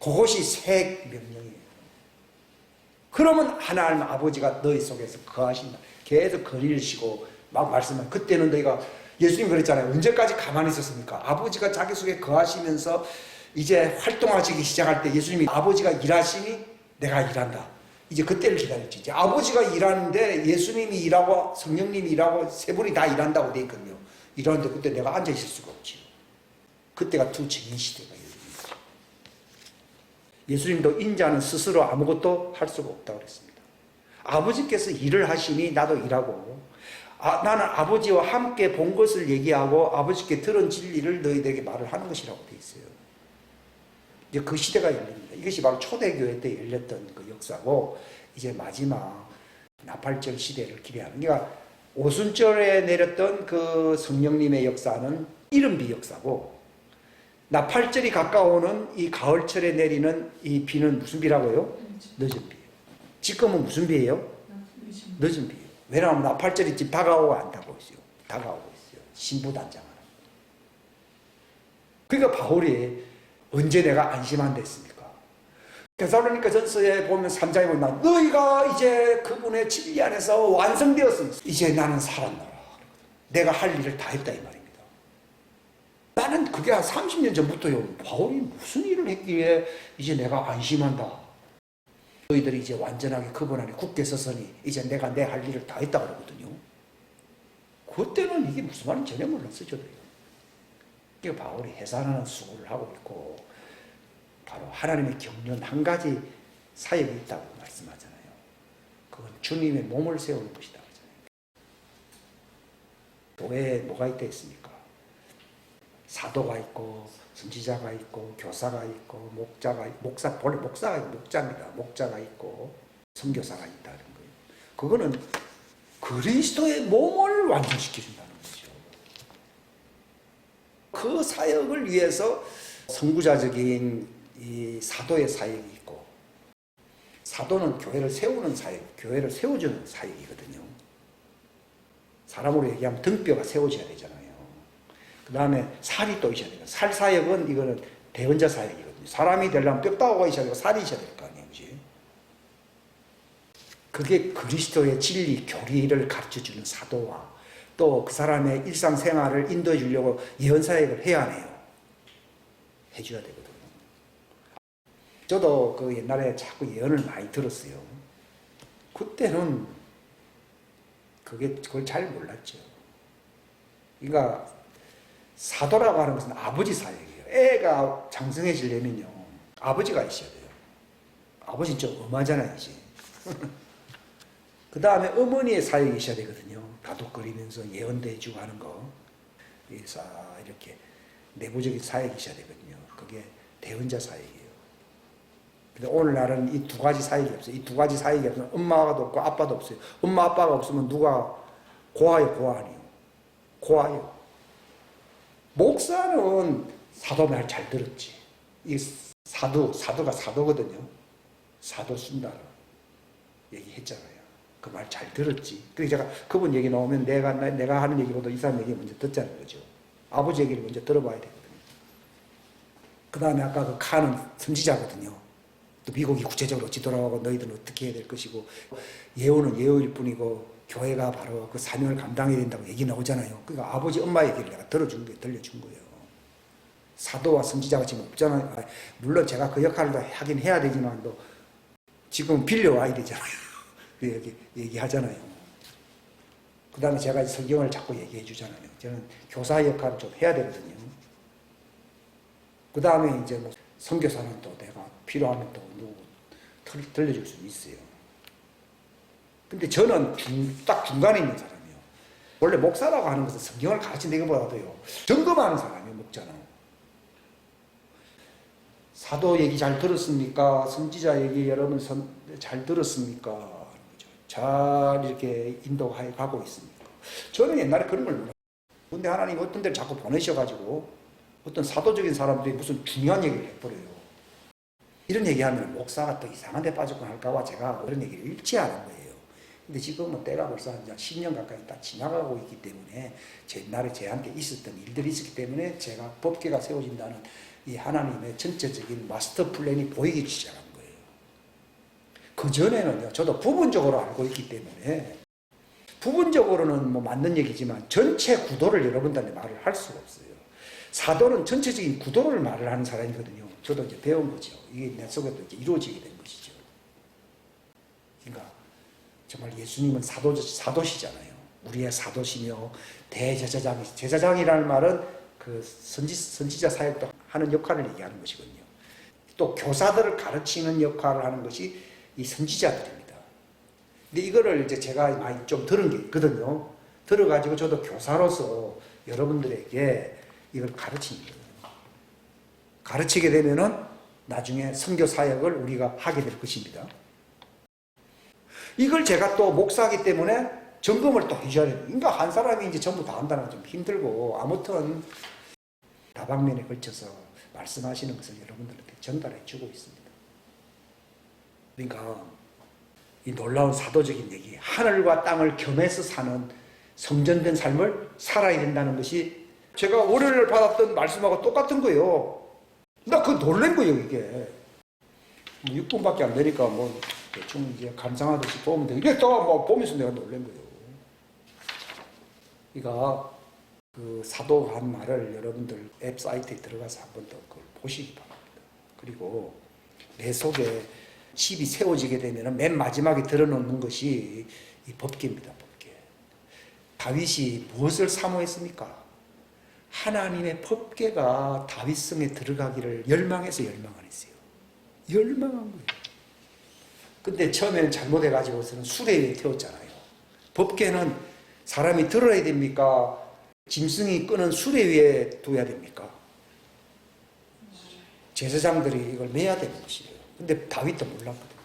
그것이 새 명령이에요. 그러면 하나님 아버지가 너희 속에서 거하신다. 계속 거리시고 막 말씀하면, 그때는 너희가, 예수님 그랬잖아요. 언제까지 가만히 있었습니까? 아버지가 자기 속에 거하시면서 이제 활동하시기 시작할 때 예수님이 아버지가 일하시니 내가 일한다. 이제 그때를 기다렸지. 이제 아버지가 일하는데 예수님이 일하고 성령님이 일하고 세 분이 다 일한다고 돼 있거든요. 일하는데 그때 내가 앉아 있을 수가 없지. 그때가 두 증인 시대가 열립니다. 예수님도 인자는 스스로 아무것도 할 수가 없다고 그랬습니다. 아버지께서 일을 하시니 나도 일하고, 나는 아버지와 함께 본 것을 얘기하고 아버지께 들은 진리를 너희들에게 말을 하는 것이라고 되어 있어요. 이제 그 시대가 열립니다. 이것이 바로 초대교회 때 열렸던 그 역사고, 이제 마지막 나팔절 시대를 기대하는, 그러니까 오순절에 내렸던 그 성령님의 역사는 이른비 역사고, 나팔절이 가까워오는 이 가을철에 내리는 이 비는 무슨 비라고요? 늦은 비예요. 지금은 무슨 비예요? 늦은 비예요. 왜냐하면 나팔절이 지금 다가오고 안 다가오고 있어요. 다가오고 있어요. 신부단장하는. 그러니까 바울이 언제 내가 안심한다 했습니까? 데살로니가 전서에 보면 3장에 보면 너희가 이제 그분의 진리 안에서 완성되었으니 이제 나는 살았노라. 내가 할 일을 다 했다 이 말입니다. 나는 그게 한 30년 전부터요. 바울이 무슨 일을 했기에 이제 내가 안심한다. 너희들이 이제 완전하게 그분 안에 굳게 섰으니 이제 내가 내 할 일을 다 했다 그러거든요. 그때는 이게 무슨 말인지 전혀 몰랐어요. 그러니까 바울이 해산하는 수고를 하고 있고, 바로 하나님의 경륜 한 가지 사역이 있다고 말씀하잖아요. 그건 주님의 몸을 세우는 것이다. 교회에 뭐가 있다 했습니까? 사도가 있고 선지자가 있고 교사가 있고 목자가 있고, 원래 목사가 목자입니다. 목자가 있고 선교사가 있다는 거예요. 그거는 그리스도의 몸을 완성시켜준다는 거죠. 그 사역을 위해서 선구자적인 이 사도의 사역이 있고, 사도는 교회를 세우는 사역, 교회를 세워주는 사역이거든요. 사람으로 얘기하면 등뼈가 세워져야 되잖아요. 그 다음에 살이 또 있어야 돼요. 살 사역은 이거는 대언자 사역이거든요. 사람이 되려면 뼈다귀가 있어야 되고 살이 있어야 될 거 아니에요. 그지? 그게 그리스도의 진리, 교리를 가르쳐주는 사도와 또 그 사람의 일상생활을 인도해 주려고 예언사역을 해야 해요. 해줘야 되거든요. 저도 그 옛날에 자꾸 예언을 많이 들었어요. 그때는 그걸 잘 몰랐죠. 그러니까 사도라고 하는 것은 아버지 사역이에요. 애가 장성해지려면요, 아버지가 있어야 돼요. 아버지는 좀 엄하잖아요, 이제. 그 다음에 어머니의 사역이 있어야 되거든요. 다독거리면서 예언도 해주고 하는 거. 그래서 이렇게 내부적인 사역이 있어야 되거든요. 그게 대언자 사역이에요. 근데 오늘날은 이 두 가지 사역이 없어요. 이 두 가지 사역이 없으면 엄마가 없고 아빠도 없어요. 엄마 아빠가 없으면 누가 고아요, 고아 아니에요. 고아요. 목사는 사도 말 잘 들었지. 이 사도가 사도거든요. 사도 순다라 얘기했잖아요. 그 말 잘 들었지. 그래서 제가 그분 얘기 나오면 내가 하는 얘기보다 이 사람 얘기 먼저 듣자는 거죠. 아버지 얘기를 먼저 들어봐야 되거든요. 그 다음에 아까 그 칸은 선지자거든요. 또 미국이 구체적으로 어찌 돌아가고 너희들은 어떻게 해야 될 것이고, 예언은 예언일 뿐이고 교회가 바로 그 사명을 감당해야 된다고 얘기 나오잖아요. 그러니까 아버지 엄마 얘기를 내가 들려준 거예요. 사도와 선지자가 지금 없잖아요. 물론 제가 그 역할을 하긴 해야 되지만 또 지금 빌려와야 되잖아요. 얘기하잖아요. 그 다음에 제가 성경을 자꾸 얘기해 주잖아요. 저는 교사 역할을 좀 해야 되거든요. 그 다음에 이제 뭐 선교사는 또 내가 필요하면 또 누구 들려줄 수 있어요. 근데 저는 딱 중간에 있는 사람이에요. 원래 목사라고 하는 것은 성경을 가르치는 것보다도요, 점검하는 사람이에요, 목자는. 사도 얘기 잘 들었습니까? 선지자 얘기 여러분 잘 들었습니까? 잘 이렇게 인도하여 가고 있습니까? 저는 옛날에 그런 걸 몰랐어요. 근데 하나님 어떤 데를 자꾸 보내셔가지고 어떤 사도적인 사람들이 무슨 중요한 얘기를 해버려요. 이런 얘기하면 목사가 또 이상한 데 빠졌고 할까봐 제가 그런 얘기를 읽지 않은 거예요. 근데 지금은 때가 벌써 한 10년 가까이 다 지나가고 있기 때문에 옛날에 저한테 있었던 일들이 있었기 때문에 제가 법계가 세워진다는 이 하나님의 전체적인 마스터 플랜이 보이기 시작한 거예요. 그전에는요, 저도 부분적으로 알고 있기 때문에, 부분적으로는 뭐 맞는 얘기지만 전체 구도를 여러분들한테 말을 할 수가 없어요. 사도는 전체적인 구도를 말을 하는 사람이거든요. 저도 이제 배운 거죠. 이게 내 속에도 이제 이루어지게 된 것이죠. 그러니까 정말 예수님은 사도시잖아요. 우리의 사도시며 대제사장이시. 제사장이라는 말은 그 선지자 사역도 하는 역할을 얘기하는 것이거든요. 또 교사들을 가르치는 역할을 하는 것이 이 선지자들입니다. 근데 이거를 이제 제가 많이 좀 들은 게 있거든요. 들어가지고 저도 교사로서 여러분들에게 이걸 가르치는 거예요. 가르치게 되면은 나중에 선교 사역을 우리가 하게 될 것입니다. 이걸 제가 또 목사이기 때문에 점검을 또 해줘야 돼요. 그러니까 한 사람이 이제 전부 다 한다는 건 좀 힘들고, 아무튼 다방면에 걸쳐서 말씀하시는 것을 여러분들한테 전달해 주고 있습니다. 그러니까 이 놀라운 사도적인 얘기, 하늘과 땅을 겸해서 사는 성전된 삶을 살아야 된다는 것이 제가 월요일 받았던 말씀하고 똑같은 거예요. 나 그거 놀란 거예요, 이게. 뭐 6분밖에 안 되니까 뭐 대충 이제 감상하듯이 보면 돼. 이게 또 뭐 보면서 내가 놀란 거예요. 그러니까 그 사도한 말을 여러분들 앱 사이트에 들어가서 한번 더 그걸 보시기 바랍니다. 그리고 내 속에 집이 세워지게 되면 맨 마지막에 들어놓는 것이 이 법궤입니다. 법궤. 다윗이 무엇을 사모했습니까? 하나님의 법궤가 다윗성에 들어가기를 열망해서 열망 안 했어요. 열망한 거예요. 근데 처음에는 잘못해가지고서는 수레 위에 태웠잖아요. 법궤는 사람이 들어야 됩니까? 짐승이 끄는 수레 위에 둬야 됩니까? 제사장들이 이걸 매야 되는 것이에요. 근데 다윗도 몰랐거든요.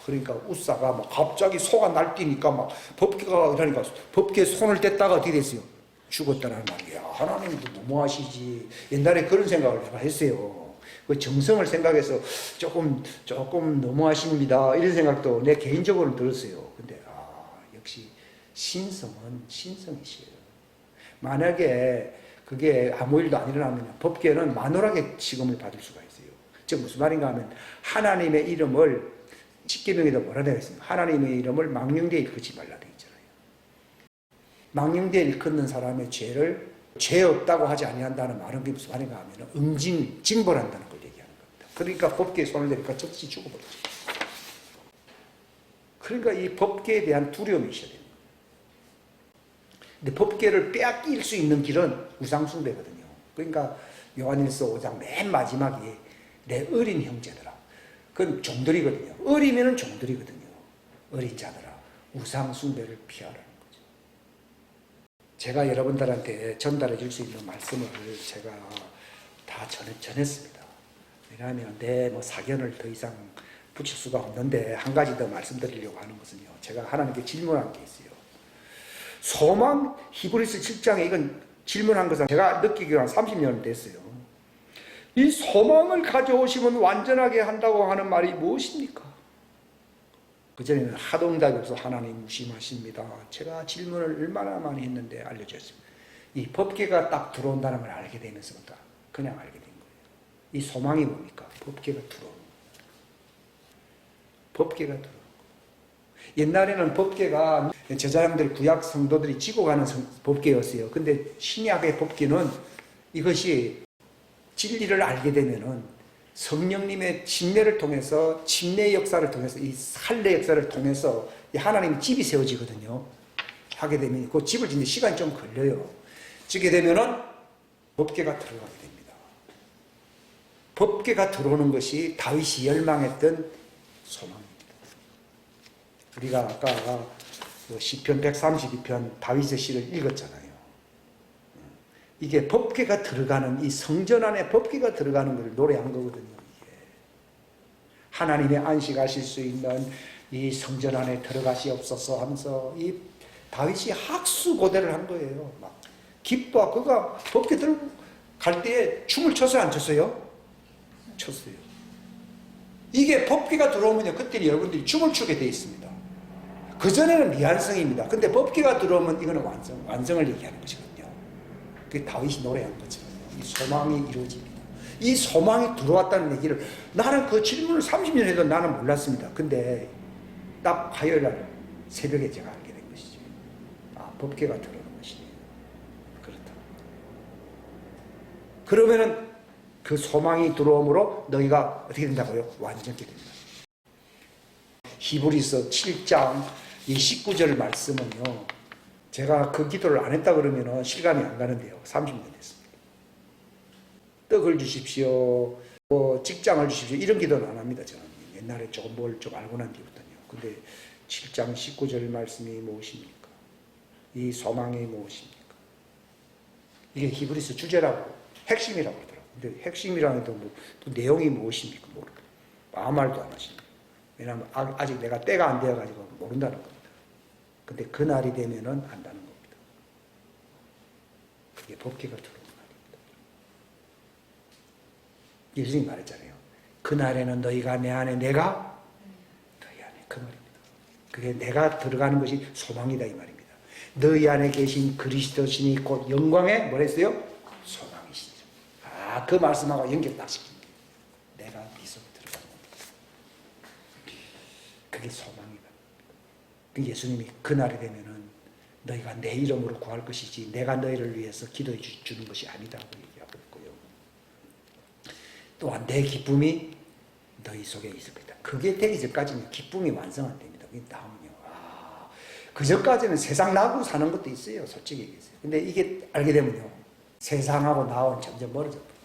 그러니까 우사가 막 갑자기 소가 날뛰니까 막 법궤가 이러니까 법궤에 손을 댔다가 어떻게 됐어요? 죽었다는 말이야. 하나님도 너무하시지. 옛날에 그런 생각을 내가 했어요. 그 정성을 생각해서 조금 너무하십니다. 이런 생각도 내 개인적으로는 들었어요. 근데 역시 신성은 신성이시에요. 만약에 그게 아무 일도 안 일어나면 법궤는 만홀하게 시금을 받을 수가 있어요. 즉 무슨 말인가 하면 하나님의 이름을 십계명에도 뭐라 되어 있습니까? 하나님의 이름을 망령되이 일컫지 말라 되어 있잖아요. 망령되이 일컫는 사람의 죄를 죄 없다고 하지 아니한다는 말은 그게 무슨 말인가 하면 징벌한다는 걸 얘기하는 겁니다. 그러니까 법궤에 손을 대니까 즉시 죽어버리죠. 그러니까 이 법궤에 대한 두려움이 있어야 됩니다. 근데 법궤를 빼앗길 수 있는 길은 우상숭배거든요. 그러니까 요한일서 5장 맨 마지막에 내 어린 형제들아. 그건 종들이거든요. 어리면은 종들이거든요. 어린 자들아. 우상숭배를 피하라는 거죠. 제가 여러분들한테 전달해 줄 수 있는 말씀을 제가 다 전했습니다. 왜냐하면 내 사견을 더 이상 붙일 수가 없는데 한 가지 더 말씀드리려고 하는 것은요. 제가 하나님께 질문한 게 있어요. 소망 히브리서 7장에 이건 질문한 것은 제가 느끼기로 한 30년 됐어요. 이 소망을 가져오시면 완전하게 한다고 하는 말이 무엇입니까? 그전에는 하도 응답이 없어 하나님 무심하십니다. 제가 질문을 얼마나 많이 했는데 알려주셨습니다. 이 법궤가 딱 들어온다는 걸 알게 되면서부터 그냥 알게 된 거예요. 이 소망이 뭡니까? 법궤가 들어오는 거예요. 법궤가 들어오는 거예요. 옛날에는 법궤가 제사장들 구약 성도들이 지고 가는 법궤였어요. 근데 신약의 법궤는 이것이 진리를 알게 되면은 성령님의 침례를 통해서 침례 역사를 통해서 이 할례 역사를 통해서 하나님의 집이 세워지거든요. 하게 되면 그 집을 짓는 시간이 좀 걸려요. 짓게 되면은 법궤가 들어가게 됩니다. 법궤가 들어오는 것이 다윗이 열망했던 소망입니다. 우리가 아까 시편 132편 다윗의 시를 읽었잖아요. 이게 법궤가 들어가는 이 성전 안에 법궤가 들어가는 걸 노래한 거거든요. 이게. 하나님의 안식하실 수 있는 이 성전 안에 들어가시옵소서 하면서 이 다윗이 학수고대를 한 거예요. 막 기뻐. 그가 법궤 들고 갈 때에 춤을 췄어요, 안 췄어요? 췄어요. 이게 법궤가 들어오면요, 그때 여러분들이 춤을 추게 돼 있습니다. 그전에는 미완성입니다. 근데 법궤가 들어오면 이거는 완성을 얘기하는 것이거든요. 그게 다윗이 노래한 거죠. 이 소망이 이루어집니다. 이 소망이 들어왔다는 얘기를 나는 그 질문을 30년 해도 나는 몰랐습니다. 근데 딱 화요일 날 새벽에 제가 알게 된 것이죠. 아, 법궤가 들어오는 것이네요. 그렇다. 그러면은 그 소망이 들어옴으로 너희가 어떻게 된다고요? 완전히 됩니다. 히브리서 7장 이 19절 말씀은요. 제가 그 기도를 안 했다 그러면 실감이 안 가는데요. 30년 됐습니다. 떡을 주십시오. 직장을 주십시오. 이런 기도는 안 합니다. 저는 옛날에 조금 뭘 좀 알고 난 뒤부터요. 근데 7장 19절 말씀이 무엇입니까? 이 소망이 무엇입니까? 이게 히브리서 주제라고 핵심이라고 그러더라고요. 근데 핵심이라는 또 내용이 무엇입니까? 모르고 아무 말도 안 하십니다. 왜냐하면 아직 내가 때가 안 되어가지고 모른다는 겁니다. 근데 그 날이 되면은 안다는 겁니다. 그게 법궤가 들어오는 날입니다. 예수님이 말했잖아요. 그 날에는 너희가 내 안에 내가 너희 안에 그 말입니다. 그게 내가 들어가는 것이 소망이다 이 말입니다. 너희 안에 계신 그리스도신이 곧 영광의 뭐랬어요? 소망이시죠. 아, 그 말씀하고 연결 딱 시킵니다. 내가 네 속에 들어가는 겁니다. 그게 소망이다. 예수님이 그날이 되면은 너희가 내 이름으로 구할 것이지 내가 너희를 위해서 기도해 주는 것이 아니다고 얘기하고 있고요. 또한 내 기쁨이 너희 속에 있을 거다. 그게 되기 전까지는 기쁨이 완성 안 됩니다. 그 다음은요. 그 전까지는 세상 나하고 사는 것도 있어요. 솔직히 얘기해서. 근데 이게 알게 되면요. 세상하고 나하고는 점점 멀어져 버려요.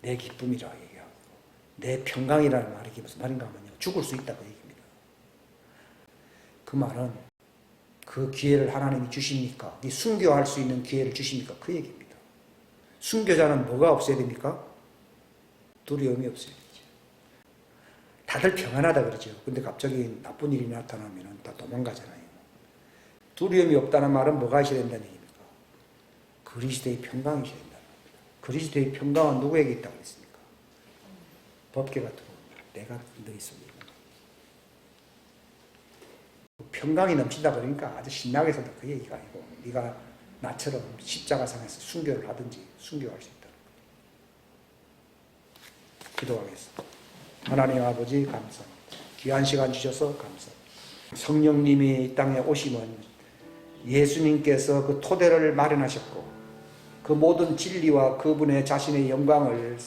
내 기쁨이라고 얘기하고 내 평강이라는 말이 무슨 말인가 하면요. 죽을 수 있다고 얘기합니다. 그 말은 그 기회를 하나님이 주십니까? 이 순교할 수 있는 기회를 주십니까? 그 얘기입니다. 순교자는 뭐가 없어야 됩니까? 두려움이 없어야 되죠. 다들 평안하다 그러죠. 근데 갑자기 나쁜 일이 나타나면 다 도망가잖아요. 두려움이 없다는 말은 뭐가 있어야 된다는 얘기입니까? 그리스도의 평강이 있어야 된다는 겁니다. 그리스도의 평강은 누구에게 있다고 했습니까? 법궤가 들어옵니다. 내가 너희 속에 있는 것. 평강이 넘친다 그러니까 아주 신나게 해서 그 얘기가 아니고 네가 나처럼 십자가상에서 순교를 하든지 순교할 수 있도록 기도하겠습니다. 하나님 아버지 감사합니다. 귀한 시간 주셔서 감사합니다. 성령님이 이 땅에 오시면 예수님께서 그 토대를 마련하셨고 그 모든 진리와 그분의 자신의 영광을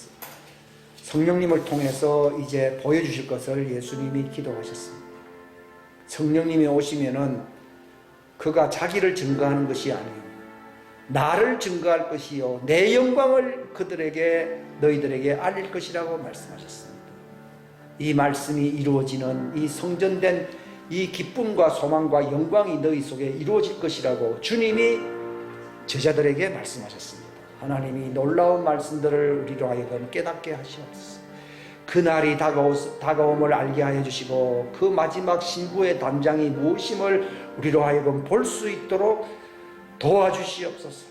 성령님을 통해서 이제 보여주실 것을 예수님이 기도하셨습니다. 성령님이 오시면은 그가 자기를 증거하는 것이 아니요 나를 증거할 것이요 내 영광을 그들에게 너희들에게 알릴 것이라고 말씀하셨습니다. 이 말씀이 이루어지는 이 성전된 이 기쁨과 소망과 영광이 너희 속에 이루어질 것이라고 주님이 제자들에게 말씀하셨습니다. 하나님이 놀라운 말씀들을 우리로 하여금 깨닫게 하시옵소서. 그날이 다가옴을 알게 하여 주시고 그 마지막 신부의 단장이 무엇임을 우리로 하여금 볼 수 있도록 도와주시옵소서.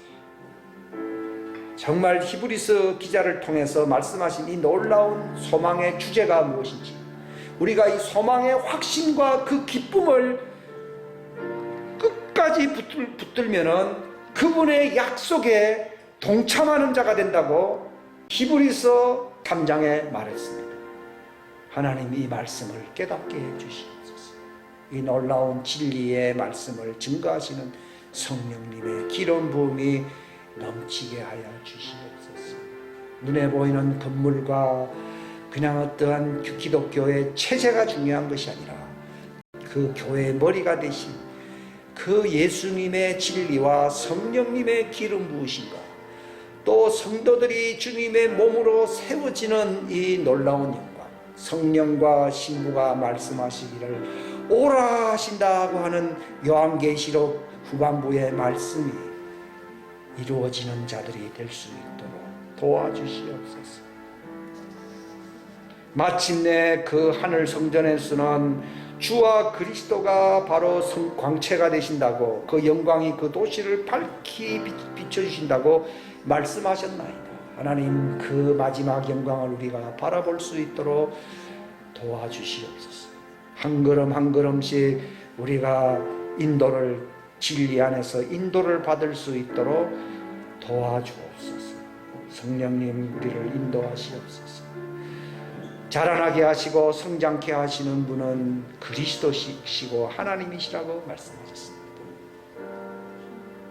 정말 히브리서 기자를 통해서 말씀하신 이 놀라운 소망의 주제가 무엇인지 우리가 이 소망의 확신과 그 기쁨을 끝까지 붙들면은 그분의 약속에 동참하는 자가 된다고 히브리서 3장에 말했습니다. 하나님 이 말씀을 깨닫게 해주시옵소서. 이 놀라운 진리의 말씀을 증거하시는 성령님의 기름 부음이 넘치게 하여 주시옵소서. 눈에 보이는 건물과 그냥 어떠한 기독교의 체제가 중요한 것이 아니라 그 교회의 머리가 되신 그 예수님의 진리와 성령님의 기름 부으심과 또 성도들이 주님의 몸으로 세워지는 이 놀라운 영광, 성령과 신부가 말씀하시기를 오라 하신다고 하는 요한계시록 후반부의 말씀이 이루어지는 자들이 될 수 있도록 도와주시옵소서. 마침내 그 하늘 성전에서는 주와 그리스도가 바로 광채가 되신다고 그 영광이 그 도시를 밝히 비춰주신다고 말씀하셨나이다. 하나님 그 마지막 영광을 우리가 바라볼 수 있도록 도와주시옵소서. 한 걸음 한 걸음씩 우리가 인도를 진리 안에서 인도를 받을 수 있도록 도와주옵소서. 성령님 우리를 인도하시옵소서. 자라나게 하시고 성장케 하시는 분은 그리스도시고 하나님이시라고 말씀하셨습니다.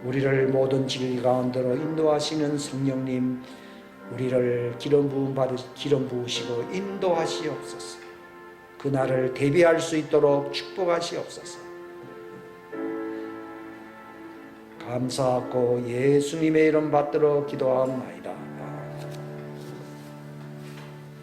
우리를 모든 진리 가운데로 인도하시는 성령님 우리를 기름 부으시고 인도하시옵소서. 그날을 대비할 수 있도록 축복하시옵소서. 감사하고 예수님의 이름 받들어 기도하옵나이다.